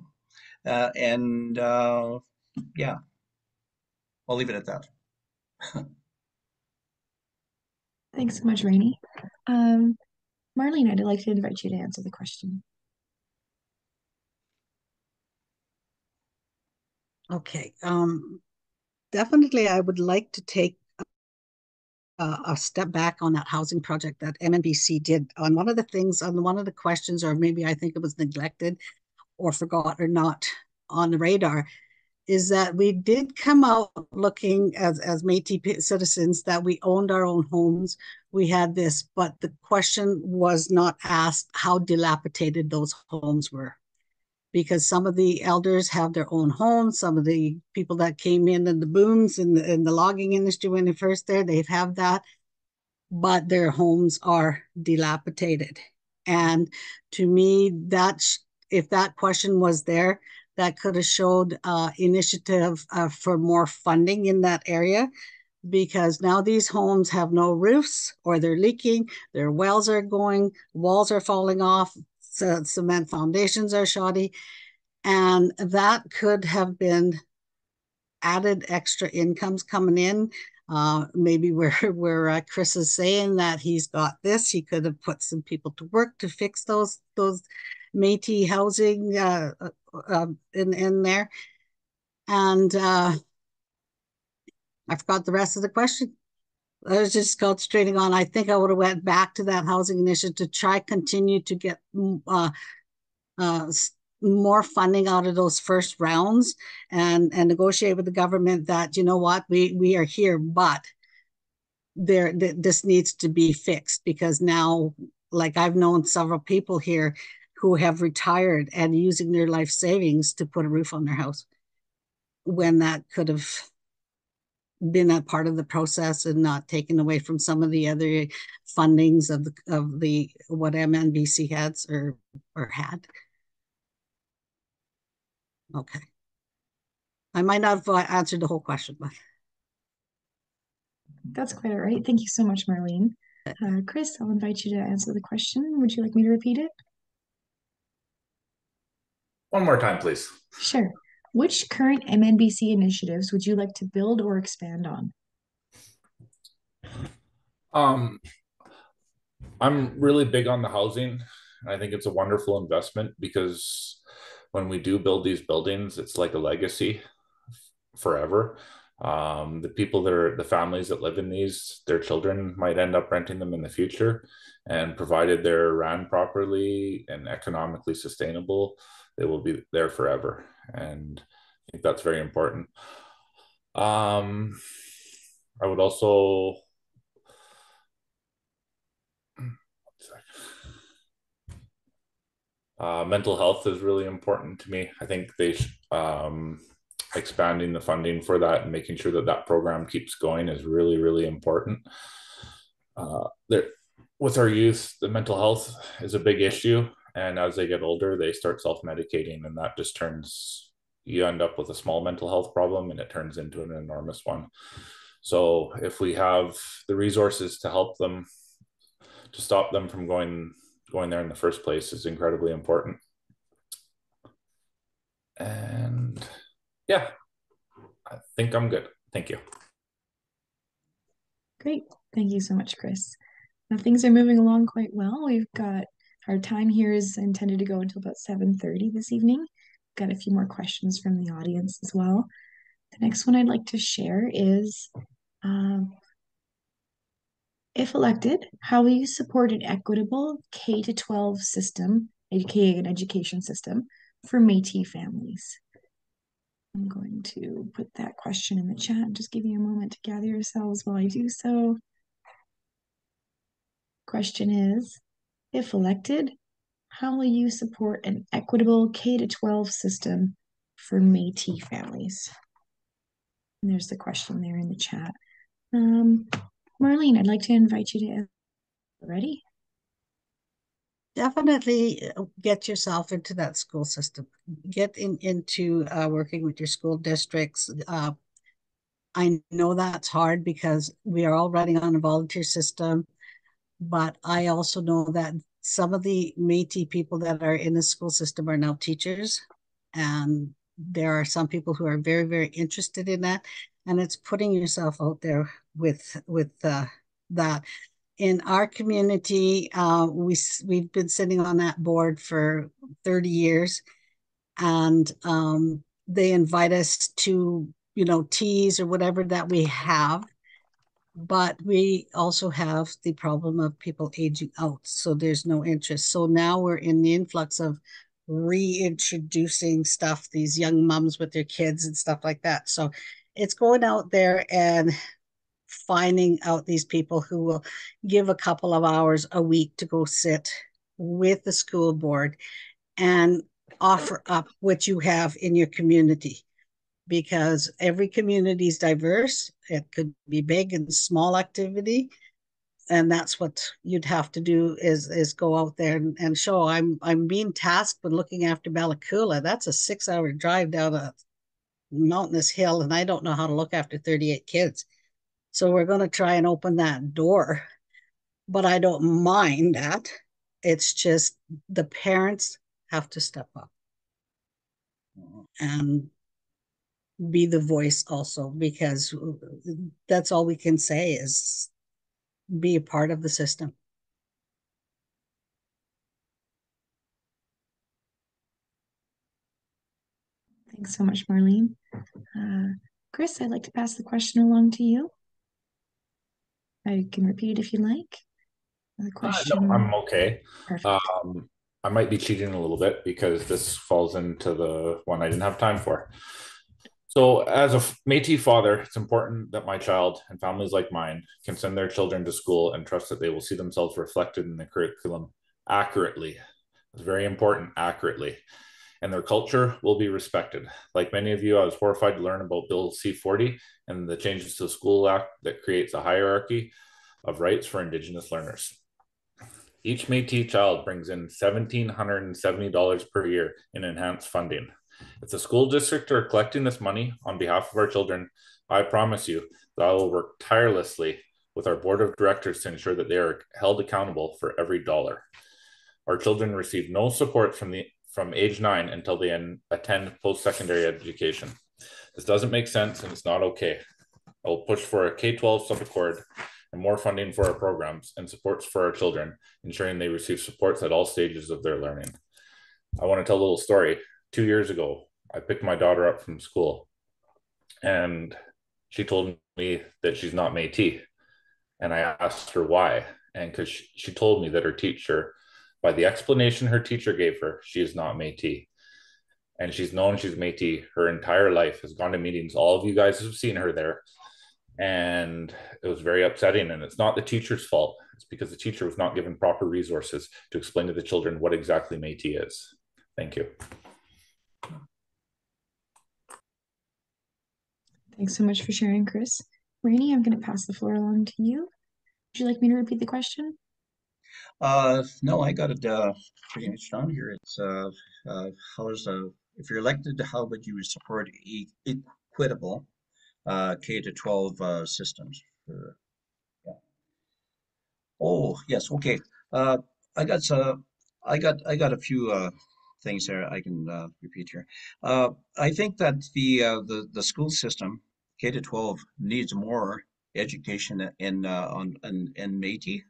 And yeah, I'll leave it at that. Thanks so much, Rainey. Um, Marlene, I'd like to invite you to answer the question. Okay. Definitely, I would like to take a step back on that housing project that MNBC did. On one of the things, on one of the questions, or maybe I think it was neglected or forgot or not on the radar, is that we did come out looking as Métis citizens that we owned our own homes. We had this, but the question was not asked how dilapidated those homes were. Because some of the elders have their own homes. Some of the people that came in the booms in the logging industry when they first there, they have that, but their homes are dilapidated. And to me, that's if that question was there, that could have showed initiative for more funding in that area because now these homes have no roofs or they're leaking, their wells are going, walls are falling off, cement foundations are shoddy, and that could have been added extra incomes coming in. Maybe where Chris is saying that he's got this, he could have put some people to work to fix those Métis housing in there. And I forgot the rest of the question. I was just concentrating on. I think I would have went back to that housing initiative to try continue to get uh, more funding out of those first rounds and negotiate with the government that you know what we are here, but this needs to be fixed because now, like I've known several people here who have retired and using their life savings to put a roof on their house when that could have been a part of the process and not taken away from some of the other fundings of the what MNBC had or had. Okay. I might not have answered the whole question, but That's quite all right. Thank you so much, Marlene. Chris, I'll invite you to answer the question. Would you like me to repeat it? One more time, please. Sure. Which current MNBC initiatives would you like to build or expand on? Um, I'm really big on the housing. I think it's a wonderful investment because when we do build these buildings, it's like a legacy forever. The people that are the families that live in these, their children might end up renting them in the future. And provided they're ran properly and economically sustainable, they will be there forever. And I think that's very important. Um, I would also, mental health is really important to me. I think expanding the funding for that and making sure that that program keeps going is really, really important. There, with our youth, the mental health is a big issue, and as they get older, they start self-medicating, and that just turns you end up with a small mental health problem, and it turns into an enormous one. So, if we have the resources to help them, to stop them from going there in the first place, is incredibly important. And yeah, I think I'm good. Thank you. Great. Thank you so much, Chris. Now things are moving along quite well. We've got our time here is intended to go until about 7:30 this evening. Got a few more questions from the audience as well. The next one I'd like to share is, if elected, how will you support an equitable K-12 system, aka an education system, for Métis families? I'm going to put that question in the chat and just give you a moment to gather yourselves while I do so. Question is, if elected, how will you support an equitable K-12 system for Métis families? And there's the question there in the chat. Marlene, I'd like to invite you to answer. Ready? Definitely get yourself into that school system. Get into working with your school districts. I know that's hard because we are all running on a volunteer system, but I also know that some of the Métis people that are in the school system are now teachers, and there are some people who are very, very interested in that, and it's putting yourself out there with that. In our community, we've been sitting on that board for 30 years, and they invite us to teas or whatever that we have, but we also have the problem of people aging out, so there's no interest. So now we're in the influx of reintroducing stuff, these young moms with their kids and stuff like that. So it's going out there and finding out these people who will give a couple of hours a week to go sit with the school board and offer up what you have in your community, because every community is diverse. It could be big and small activity, and that's what you'd have to do is go out there and show. I'm being tasked with looking after Balacoola. That's a 6-hour drive down a mountainous hill, and I don't know how to look after 38 kids. So we're going to try and open that door, but I don't mind that. It's just the parents have to step up and be the voice also, because that's all we can say is be a part of the system. Thanks so much, Marlene. Chris, I'd like to pass the question along to you. I can repeat it if you like. The question. No, I'm okay. Perfect. I might be cheating a little bit because this falls into the one I didn't have time for. So, as a Métis father, it's important that my child and families like mine can send their children to school and trust that they will see themselves reflected in the curriculum accurately. It's very important, accurately. And their culture will be respected. Like many of you, I was horrified to learn about Bill C-40 and the changes to the School Act that creates a hierarchy of rights for Indigenous learners. Each Métis child brings in $1,770 per year in enhanced funding. If the school district are collecting this money on behalf of our children, I promise you that I will work tirelessly with our board of directors to ensure that they are held accountable for every dollar. Our children receive no support from age 9 until they attend post-secondary education. This doesn't make sense, and it's not okay. I will push for a K-12 sub-accord and more funding for our programs and supports for our children, ensuring they receive supports at all stages of their learning. I want to tell a little story. 2 years ago, I picked my daughter up from school. And she told me that she's not Métis. And I asked her why. And because she told me that her teacher, by the explanation her teacher gave her, she is not Métis. And she's known she's Métis her entire life, has gone to meetings. All of you guys have seen her there. And it was very upsetting. And it's not the teacher's fault. It's because the teacher was not given proper resources to explain to the children what exactly Métis is. Thank you. Thanks so much for sharing, Chris. Rainey, I'm going to pass the floor along to you. Would you like me to repeat the question? No, I got it pretty much down here. It's how is if you're elected, how would you support equitable K to 12 systems? Yeah. Oh, yes. Okay. Uh, I got I got a few things there I can repeat here. I think that the school system K to 12 needs more education in Métis,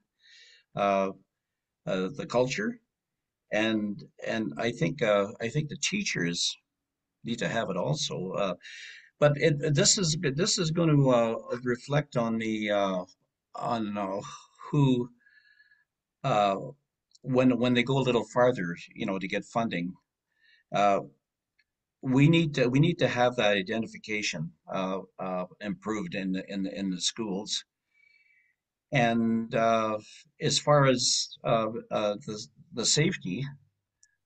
uh, the culture, and I think the teachers need to have it also. But this is going to reflect on the on who uh, when they go a little farther, to get funding, uh, we need to have that identification improved in the schools. And as far as the safety,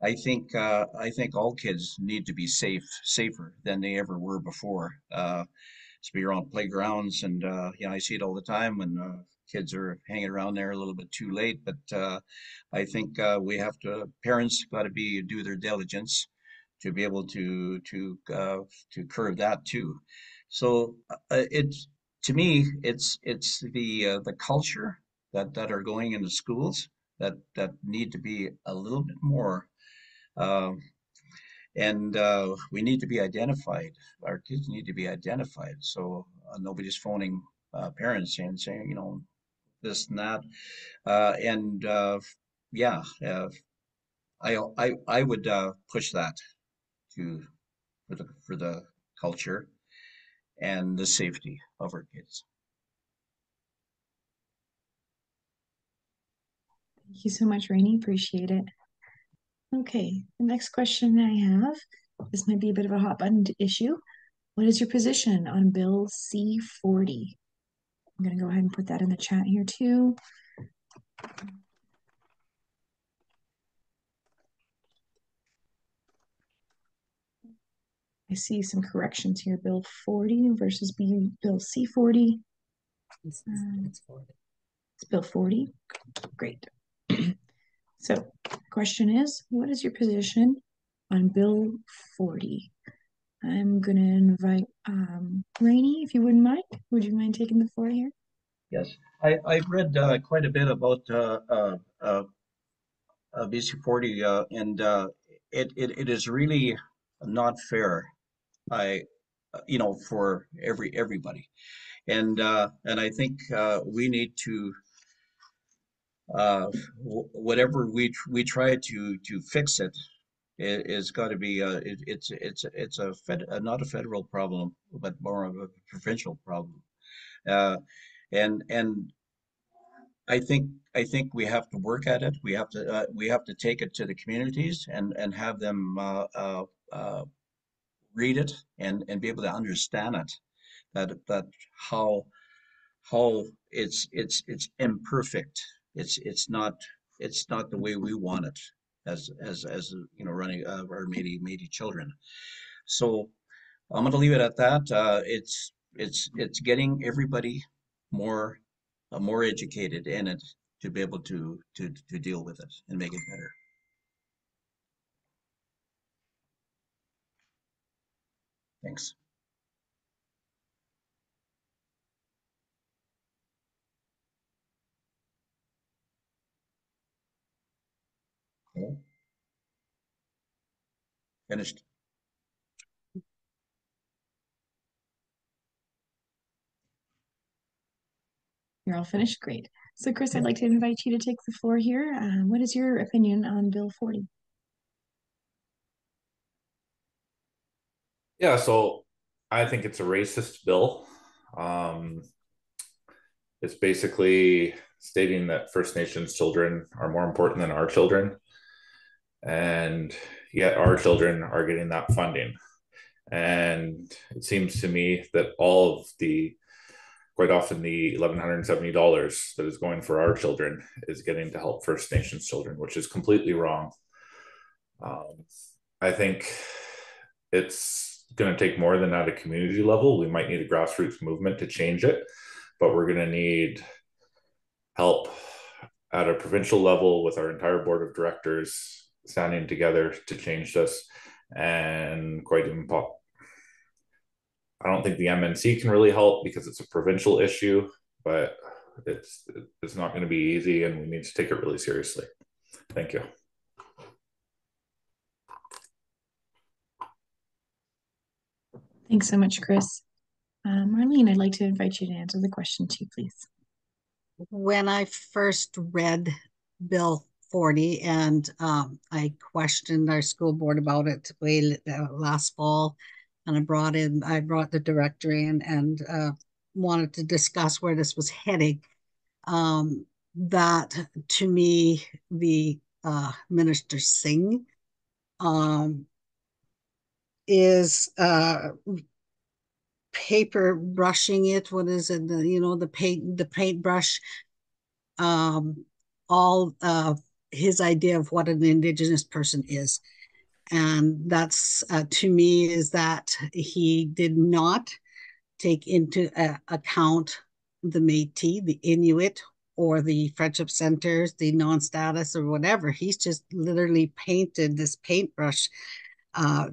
I think all kids need to be safer than they ever were before. To be around playgrounds, and I see it all the time when kids are hanging around there a little bit too late. But I think we have to parents got to be do their diligence to be able to curb that too. So it's to me it's the culture that are going into schools that need to be a little bit more. Um, and we need to be identified. Our kids need to be identified, so nobody's phoning parents and saying, this and that. And yeah, I would push that to for the culture and the safety of our kids. Thank you so much, Rainey. Appreciate it. Okay, the next question I have, this might be a bit of a hot button issue. What is your position on Bill C-40? I'm going to go ahead and put that in the chat here too. I see some corrections here. Bill 40 versus Bill C-40. It's 40. It's Bill 40. Great. So the question is, what is your position on Bill 40? I'm going to invite Rainey, if you wouldn't mind. Would you mind taking the floor here? Yes, I've read quite a bit about BC40, and it is really not fair. I for everybody, and I think we need to whatever we try to fix it is got to be it's not a federal problem but more of a provincial problem. uh, and I think we have to work at it. We have to take it to the communities and have them read it and be able to understand it, that how how it's imperfect. It's not the way we want it as running our Métis children. So I'm going to leave it at that. It's getting everybody more more educated in it to be able to deal with it and make it better. Thanks. Cool. Finished. You're all finished? Great. So Chris, I'd like to invite you to take the floor here. What is your opinion on Bill 40? Yeah, so I think it's a racist bill. Um, it's basically stating that First Nations children are more important than our children, and yet our children are getting that funding. And it seems to me that all of the quite often the $1,170 that is going for our children is getting to help First Nations children, which is completely wrong. Um, I think it's going to take more than at a community level. We might need a grassroots movement to change it, but we're going to need help at a provincial level with our entire board of directors standing together to change this. And quite I don't think the MNC can really help because it's a provincial issue, but it's not going to be easy, and we need to take it really seriously. Thank you. Thanks so much, Chris. Marlene, I'd like to invite you to answer the question too, please. When I first read Bill 40 and I questioned our school board about it last fall, and I brought the director in and wanted to discuss where this was heading. That to me, the Minister Singh is paper brushing it. What is it? The paintbrush. All his idea of what an Indigenous person is. And that's to me is that he did not take into account the Métis, the Inuit, or the friendship centers, the non-status or whatever. He's just literally painted this paintbrush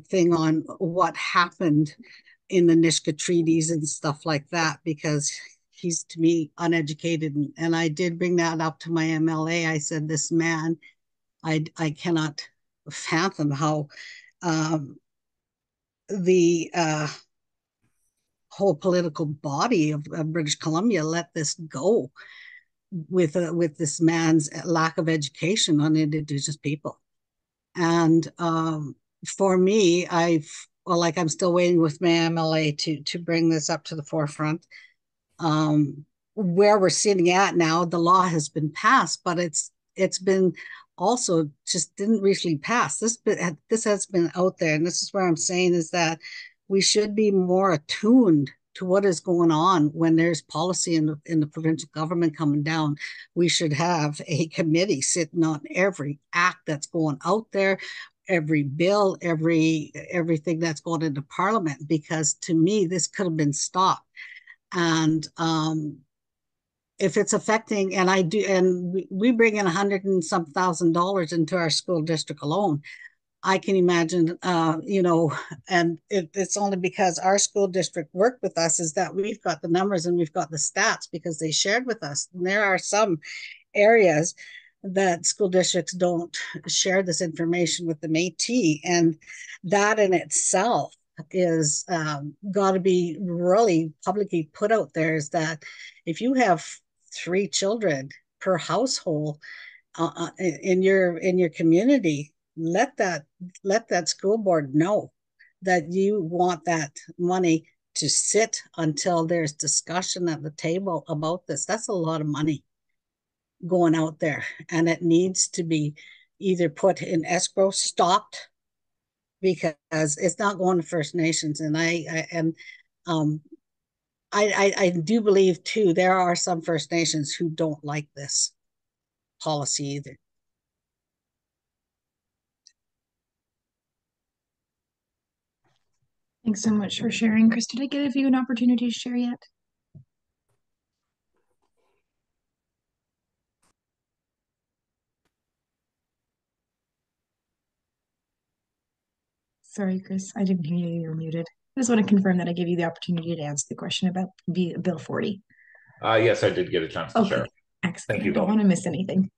thing on what happened in the Nisga'a treaties and stuff like that, because he's to me uneducated. And I did bring that up to my MLA. I said, this man, I cannot fathom how the whole political body of British Columbia let this go with this man's lack of education on Indigenous people. And for me, I'm still waiting with my MLA to bring this up to the forefront. Where we're sitting at now, the law has been passed, but it's been also just didn't recently pass. This has been out there, and this is where I'm saying is that we should be more attuned to what is going on when there's policy in the provincial government coming down. We should have a committee sitting on every act that's going out there, every bill, everything that's going into Parliament, because to me, this could have been stopped. And if it's affecting, and I do, and we bring in $100 and some $1,000 into our school district alone, I can imagine, and it's only because our school district worked with us is that we've got the numbers and we've got the stats because they shared with us. And there are some areas that school districts don't share this information with the Métis, and that in itself is got to be really publicly put out there, is that if you have 3 children per household in your community, let that school board know that you want that money to sit until there's discussion at the table about this. That's a lot of money going out there, and it needs to be either put in escrow, stopped, because it's not going to First Nations. And I do believe too there are some First Nations who don't like this policy either. Thanks so much for sharing. Chris, did I give you an opportunity to share yet? Sorry, Chris, I didn't hear you. You're muted. I just want to confirm that I gave you the opportunity to answer the question about Bill 40. Yes, I did get a chance to share. Excellent. Thank you, I don't want to miss anything.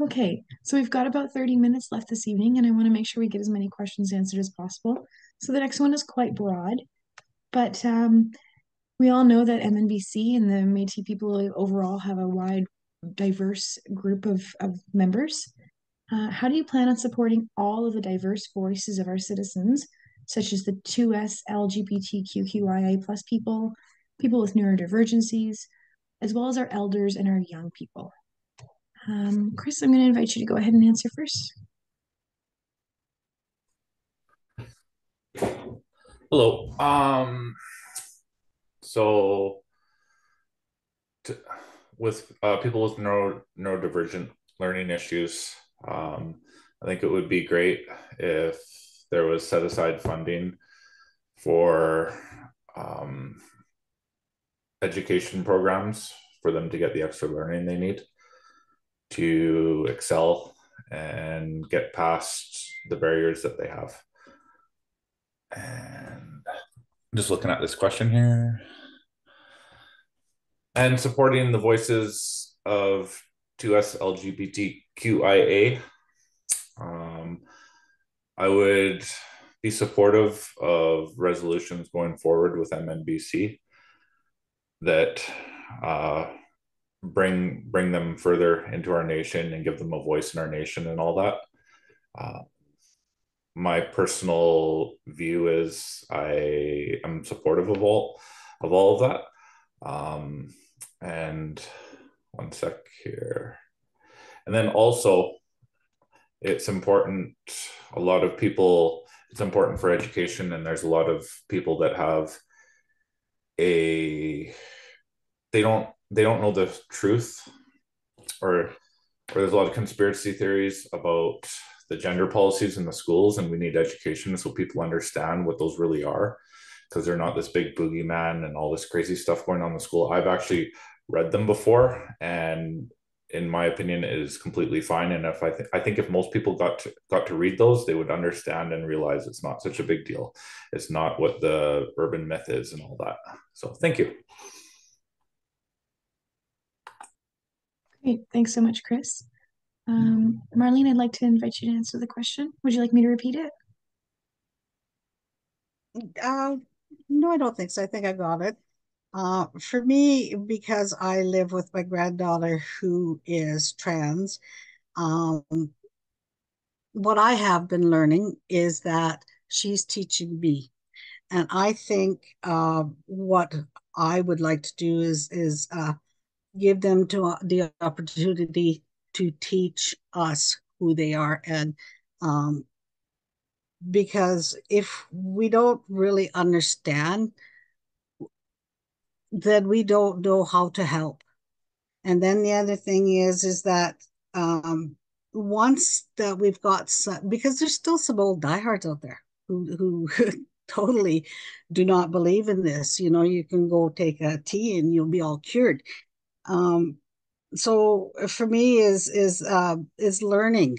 Okay, so we've got about 30 minutes left this evening, and I want to make sure we get as many questions answered as possible. So the next one is quite broad, but we all know that MNBC and the Métis people overall have a wide, diverse group of members. How do you plan on supporting all of the diverse voices of our citizens such as the 2S LGBTQIA plus people, people with neurodivergencies, as well as our elders and our young people. Chris, I'm going to invite you to go ahead and answer first. Hello. So with people with neurodivergent learning issues, I think it would be great if there was set aside funding for education programs for them to get the extra learning they need to excel and get past the barriers that they have. And just looking at this question here. And supporting the voices of 2S LGBTQIA. I would be supportive of resolutions going forward with MNBC that bring them further into our nation and give them a voice in our nation and all that. My personal view is I am supportive of all of that. And one sec here. And then also, it's important, a lot of people, it's important for education, and there's a lot of people that have they don't know the truth, or there's a lot of conspiracy theories about the gender policies in the schools, and we need education so people understand what those really are, because they're not this big boogeyman and all this crazy stuff going on in the school. I've actually read them before, and in my opinion, it is completely fine. And if I think if most people got to read those, they would understand and realize it's not such a big deal. It's not what the urban myth is and all that. So thank you. Great, thanks so much, Chris. Marlene, I'd like to invite you to answer the question. Would you like me to repeat it? No, I don't think so. I think I got it. For me, because I live with my granddaughter who is trans, um, what I have been learning is that she's teaching me. And I think what I would like to do is give them the opportunity to teach us who they are. And because if we don't really understand, then we don't know how to help. And then the other thing is that once that we've got some, because there's still some old diehards out there who totally do not believe in this. You know, you can go take a tea and you'll be all cured. So for me is learning,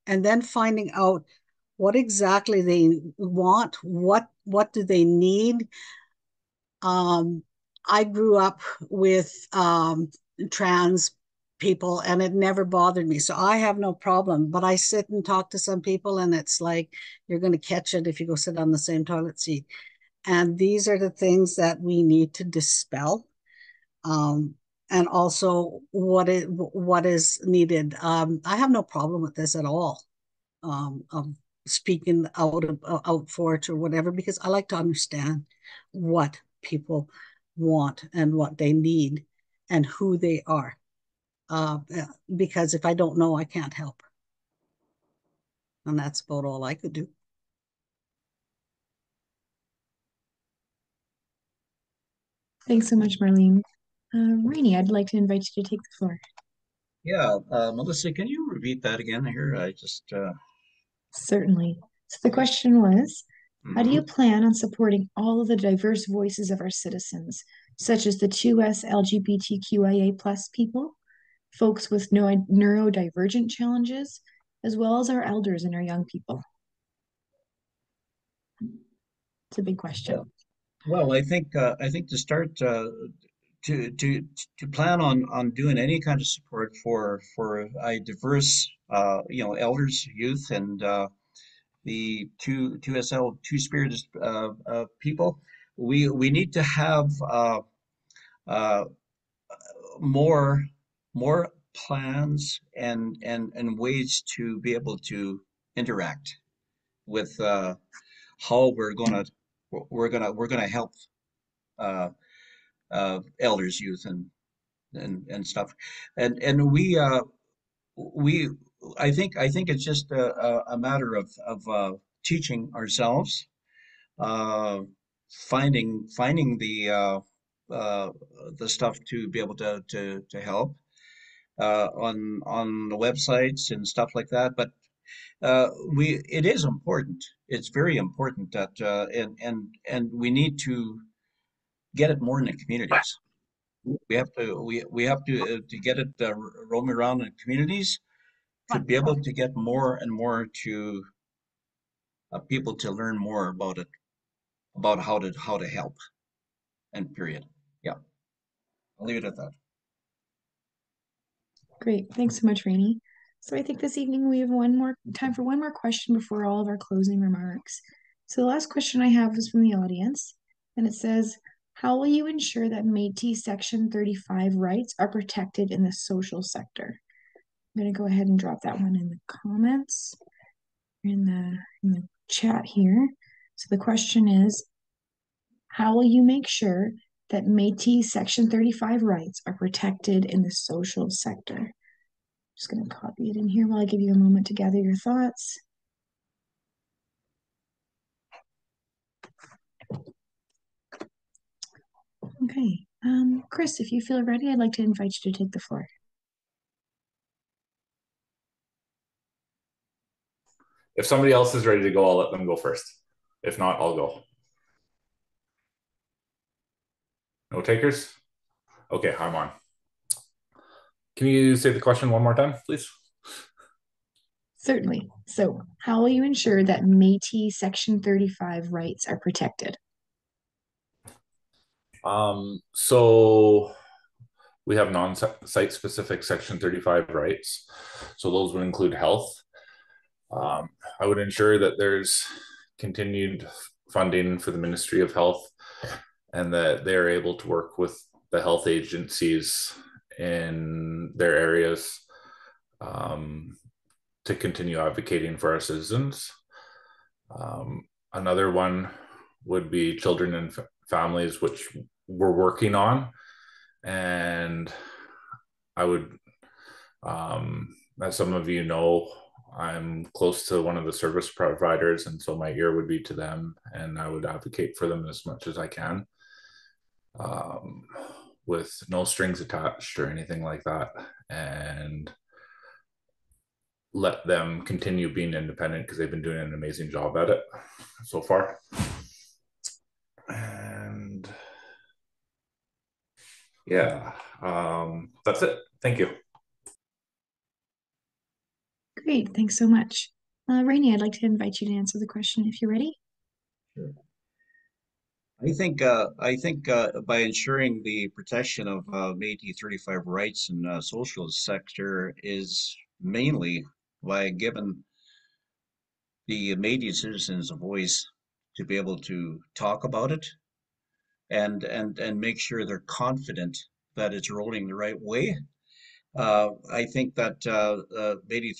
and then finding out what exactly they want, what do they need. I grew up with trans people, and it never bothered me. So I have no problem. But I sit and talk to some people, and it's like you're going to catch it if you go sit on the same toilet seat. And these are the things that we need to dispel. And also what is needed. I have no problem with this at all. Of speaking out for it or whatever, because I like to understand what people want and what they need and who they are. Because if I don't know, I can't help. And that's about all I could do. Thanks so much, Marlene. Rainey, I'd like to invite you to take the floor. Yeah, Melissa, can you repeat that again here? I just Certainly. So the question was, how do you mhm. plan on supporting all of the diverse voices of our citizens, such as the 2S LGBTQIA plus people, folks with neurodivergent challenges, as well as our elders and our young people? It's a big question. Well, I think to start to to to plan on doing any kind of support for a diverse elders, youth, and the two SL two spirited people, we need to have uh, more more plans and ways to be able to interact with how we're gonna help uh, elders, youth, and stuff, and we I think it's just a matter of teaching ourselves, uh, finding uh, the stuff to be able to help on the websites and stuff like that. But we it is important. It's very important that and we need to get it more in the communities. We have to get it roaming around in communities to be able to get more and more to people to learn more about it, about how to help, and period. Yeah, I'll leave it at that. Great. Thanks so much, Rainey. So I think this evening we have one more time for one more question before all of our closing remarks. So the last question I have is from the audience, and it says, how will you ensure that Métis Section 35 rights are protected in the social sector? I'm going to go ahead and drop that one in the comments, in the chat here. So the question is, how will you make sure that Métis Section 35 rights are protected in the social sector? Just going to copy it in here while I give you a moment to gather your thoughts. Okay, Chris, if you feel ready, I'd like to invite you to take the floor. If somebody else is ready to go, I'll let them go first. If not, I'll go. No takers? Okay, I'm on. Can you say the question one more time, please? Certainly. So, how will you ensure that Métis Section 35 rights are protected? So we have non-site specific Section 35 rights. So those would include health. I would ensure that there's continued funding for the Ministry of Health and that they're able to work with the health agencies in their areas to continue advocating for our citizens. Another one would be children and families, which we're working on. And I would, as some of you know, I'm close to one of the service providers, and so my ear would be to them, and I would advocate for them as much as I can, with no strings attached or anything like that, and let them continue being independent because they've been doing an amazing job at it so far. And yeah, that's it. Thank you. Great, thanks so much. Rainey, I'd like to invite you to answer the question if you're ready. Sure. I think by ensuring the protection of Métis 35 rights in social sector is mainly by giving the Métis citizens a voice to be able to talk about it and make sure they're confident that it's rolling the right way. I think that Métis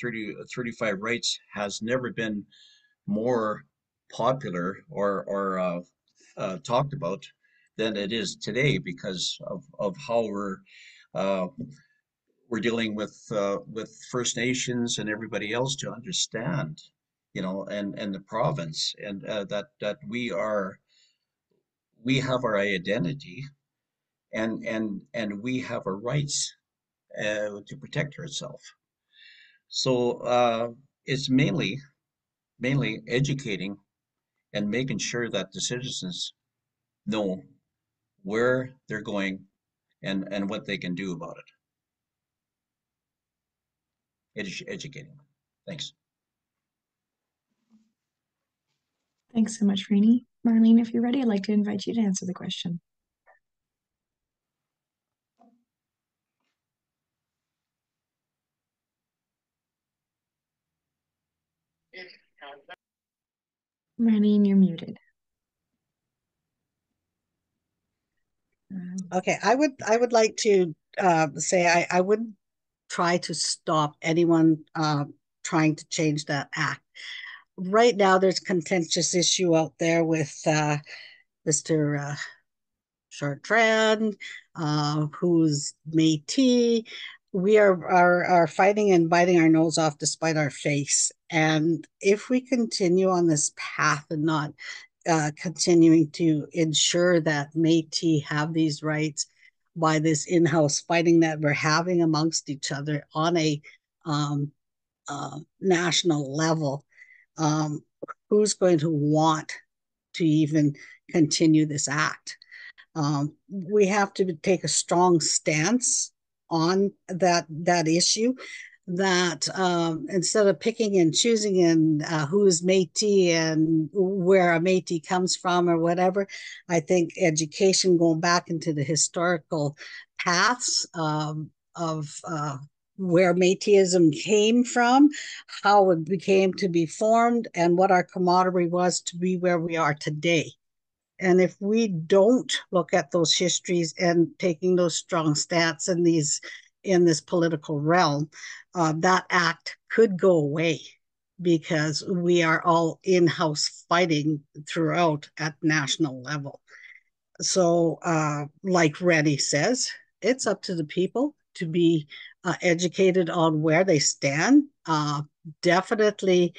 35 rights has never been more popular or talked about than it is today because of how uh, we're dealing with First Nations and everybody else to understand, you know, and the province and that we have our identity and we have our rights to protect ourselves. So it's mainly educating and making sure that the citizens know where they're going and what they can do about it. Educating. Thanks. Thanks so much, Rainey. Marlene, if you're ready, I'd like to invite you to answer the question. Marlene, you're muted. Okay, I would like to say I wouldn't try to stop anyone trying to change that act. right now there's a contentious issue out there with Mr. Chartrand, who's Métis. We are fighting and biting our nose off despite our face. And if we continue on this path and not continuing to ensure that Métis have these rights by this in-house fighting that we're having amongst each other on a um, national level, um, who's going to want to even continue this act? We have to take a strong stance on that issue. That instead of picking and choosing and who's Métis and where a Métis comes from or whatever, I think education going back into the historical paths of where Métisism came from, how it became to be formed, and what our camaraderie was to be where we are today. And if we don't look at those histories and taking those strong stats in this political realm, that act could go away because we are all in-house fighting throughout at national level. So, like Rennie says, it's up to the people to be educated on where they stand. Definitely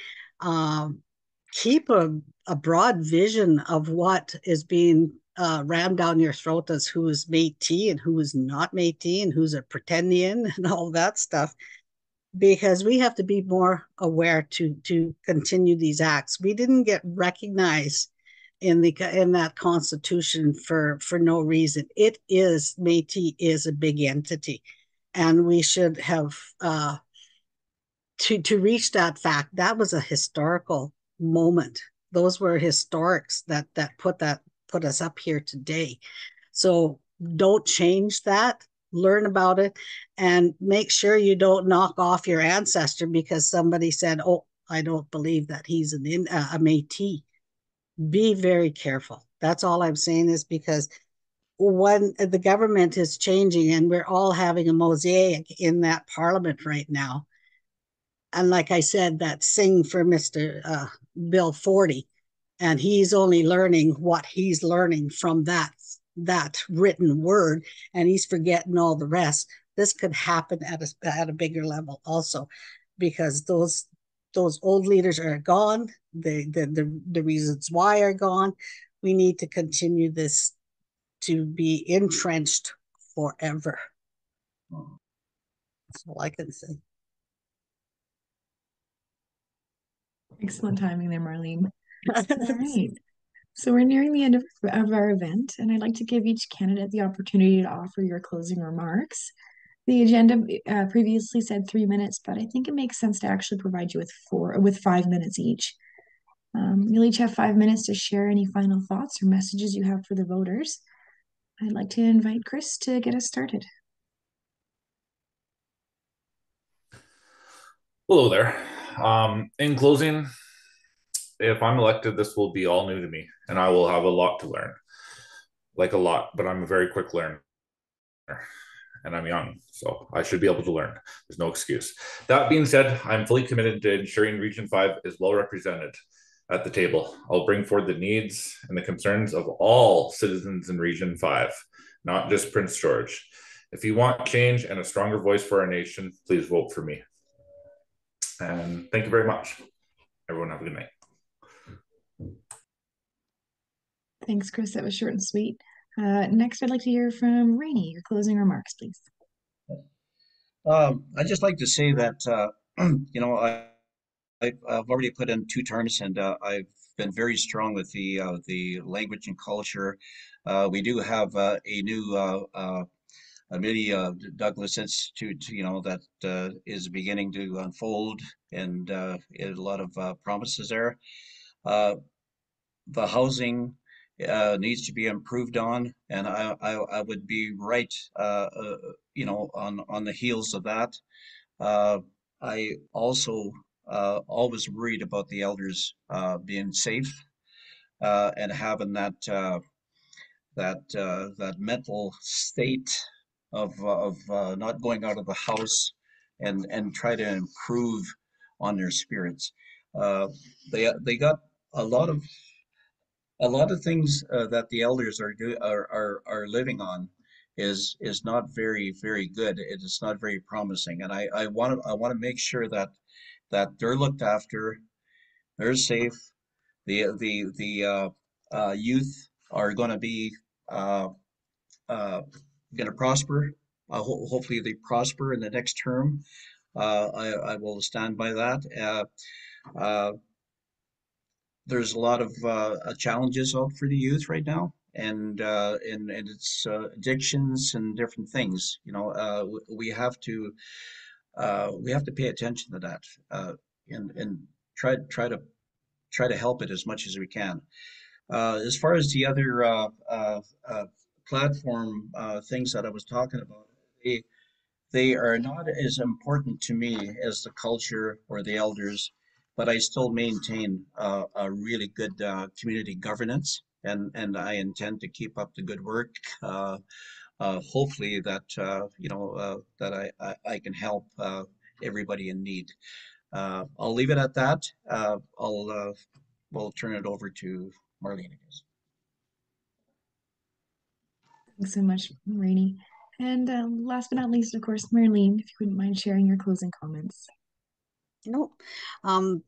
keep a broad vision of what is being rammed down your throat as who is Métis and who is not Métis and who's a pretendian and all that stuff, because we have to be more aware to continue these acts. We didn't get recognized in that constitution for no reason. It is Métis is a big entity, and we should have to reach that fact. That was a historical moment. Those were historics that put us up here today. So don't change that. Learn about it and make sure you don't knock off your ancestor because somebody said, "Oh, I don't believe that he's a Métis." Be very careful. That's all I'm saying is because when the government is changing and we're all having a mosaic in that parliament right now, and like I said, that sing for Mr. Bill 40, and he's only learning what he's learning from that written word, and he's forgetting all the rest. This could happen at a bigger level also, because those old leaders are gone. The reasons why are gone. We need to continue this to be entrenched forever. That's all I can say. Excellent timing there, Marlene. All right. So we're nearing the end of our event, and I'd like to give each candidate the opportunity to offer your closing remarks. The agenda previously said 3 minutes, but I think it makes sense to actually provide you with 5 minutes each. You'll each have 5 minutes to share any final thoughts or messages you have for the voters. I'd like to invite Chris to get us started. Hello there. In closing, if I'm elected, this will be all new to me, and I will have a lot to learn. Like a lot, but I'm a very quick learner, and I'm young, so I should be able to learn. There's no excuse. That being said, I'm fully committed to ensuring Region 5 is well represented at the table. I'll bring forward the needs and the concerns of all citizens in Region 5, not just Prince George. If you want change and a stronger voice for our nation, please vote for me. And thank you very much. Everyone have a good night. Thanks, Chris. That was short and sweet. Next, I'd like to hear from Rainey. Your closing remarks, please. I'd just like to say that, you know, I've already put in 2 terms, and I've been very strong with the language and culture. We do have a new Amelie Douglas Institute, you know, that is beginning to unfold, and a lot of promises there. The housing needs to be improved on, and I would be right, you know, on the heels of that. Uh, I also always worried about the elders being safe and having that mental state of not going out of the house and try to improve on their spirits. uh, they got a lot of things that the elders are living on is not very good. It is not very promising, and I want to make sure that they're looked after, they're safe. The youth are going to be uh, uh, going to prosper. Hopefully, they prosper in the next term. I will stand by that. Uh, there's a lot of challenges out for the youth right now, and it's addictions and different things. We have to pay attention to that, and try to help it as much as we can. As far as the other platform things that I was talking about, they are not as important to me as the culture or the elders, but I still maintain a really good community governance, and I intend to keep up the good work. Hopefully that that I can help everybody in need. I'll leave it at that. We'll turn it over to Marlene, I guess. Thanks so much, Rainey. And last but not least, of course, Marlene, if you wouldn't mind sharing your closing comments. No. Um,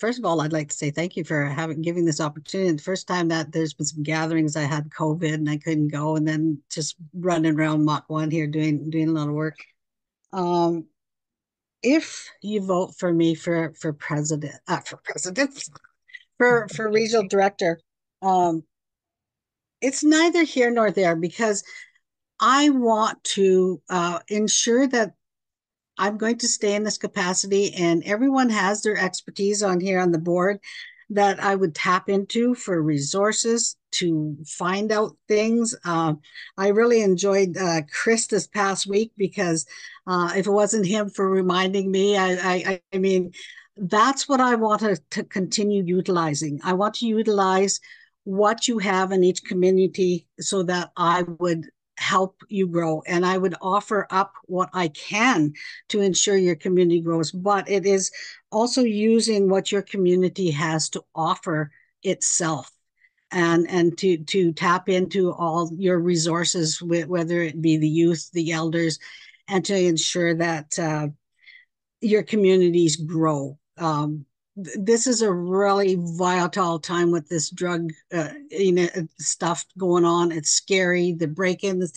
First of all, I'd like to say thank you for giving this opportunity. The first time that there's been some gatherings, I had COVID and I couldn't go, and then just running around Mach 1 here doing a lot of work. Um, if you vote for me for president, for regional director, um, it's neither here nor there because I want to ensure that I'm going to stay in this capacity, and everyone has their expertise on here on the board that I would tap into for resources to find out things. I really enjoyed Chris this past week because if it wasn't him for reminding me, I mean, that's what I want to continue utilizing. I want to utilize what you have in each community so that I would help you grow, and I would offer up what I can to ensure your community grows. But it is also using what your community has to offer itself, and to tap into all your resources, whether it be the youth, the elders, and to ensure that your communities grow. This is a really volatile time with this drug, stuff going on. It's scary. The break-ins,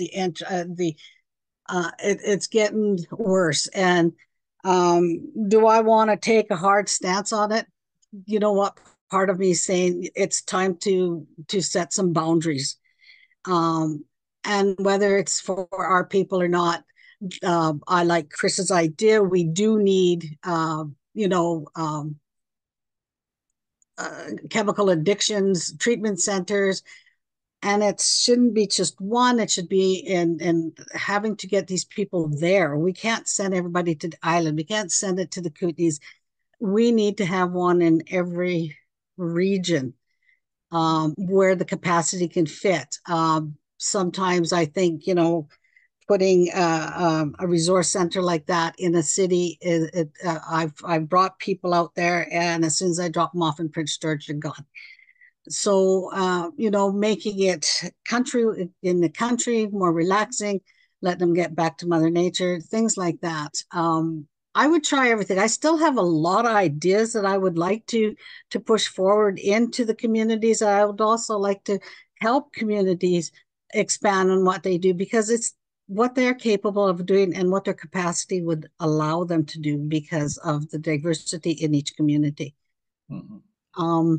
it's getting worse. And do I want to take a hard stance on it? You know what? Part of me is saying it's time to set some boundaries. And whether it's for our people or not, I like Chris's idea. We do need, chemical addictions treatment centers, and it shouldn't be just one. It should be in having to get these people there. We can't send everybody to the island. We can't send it to the Kootenays. We need to have one in every region where the capacity can fit. Sometimes I think, putting a resource center like that in a city, I've brought people out there, and as soon as I drop them off in Prince George, they're gone. So, making it country in the country more relaxing, let them get back to Mother Nature, things like that. I would try everything. I still have a lot of ideas that I would like to push forward into the communities. I would also like to help communities expand on what they do because it's what they're capable of doing and what their capacity would allow them to do because of the diversity in each community. Mm-hmm.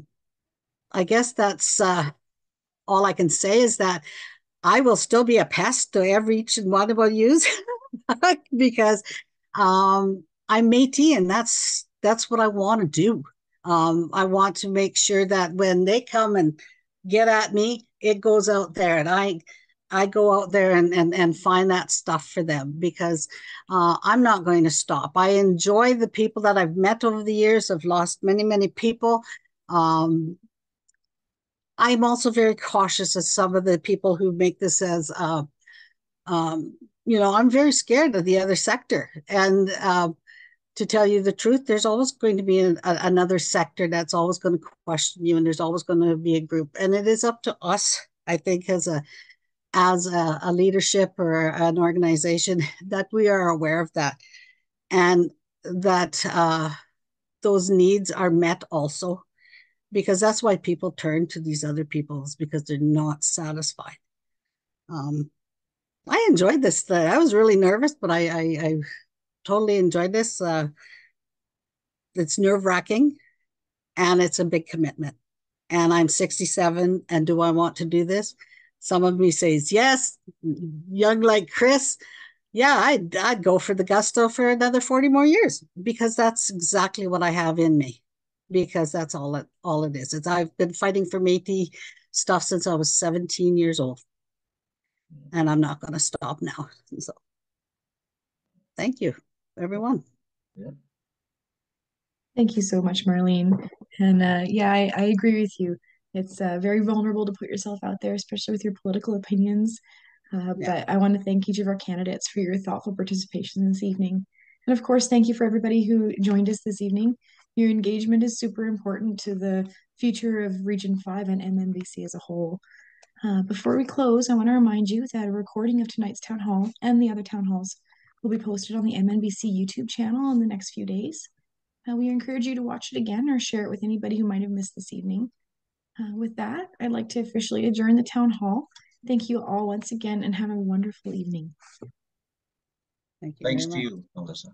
I guess that's all I can say is that I will still be a pest to every each and one of you because I'm Métis, and that's what I want to do. I want to make sure that when they come and get at me, it goes out there, and I go out there and find that stuff for them because I'm not going to stop. I enjoy the people that I've met over the years. I've lost many people. I'm also very cautious of some of the people who make this as, I'm very scared of the other sector. And to tell you the truth, there's always going to be another sector that's always going to question you, and there's always going to be a group. And it is up to us, I think, as a leadership or an organization, that we are aware of that, and that those needs are met also, because that's why people turn to these other peoples, because they're not satisfied. I enjoyed this. I was really nervous, but I totally enjoyed this. It's nerve-wracking, and it's a big commitment. And I'm 67, and do I want to do this? Some of me says yes. Young like Chris, yeah, I'd go for the gusto for another 40 more years, because that's exactly what I have in me. Because that's all it is. I've been fighting for Métis stuff since I was 17 years old, and I'm not going to stop now. So, thank you, everyone. Yeah. Thank you so much, Marlene. And yeah, I agree with you. It's very vulnerable to put yourself out there, especially with your political opinions. Yeah. But I want to thank each of our candidates for your thoughtful participation this evening. And of course, thank you for everybody who joined us this evening. Your engagement is super important to the future of Region 5 and MNBC as a whole. Before we close, I want to remind you that a recording of tonight's town hall and the other town halls will be posted on the MNBC YouTube channel in the next few days. We encourage you to watch it again or share it with anybody who might have missed this evening. With that, I'd like to officially adjourn the town hall. Thank you all once again, and have a wonderful evening. Thank you Thanks very to much. you, Melissa.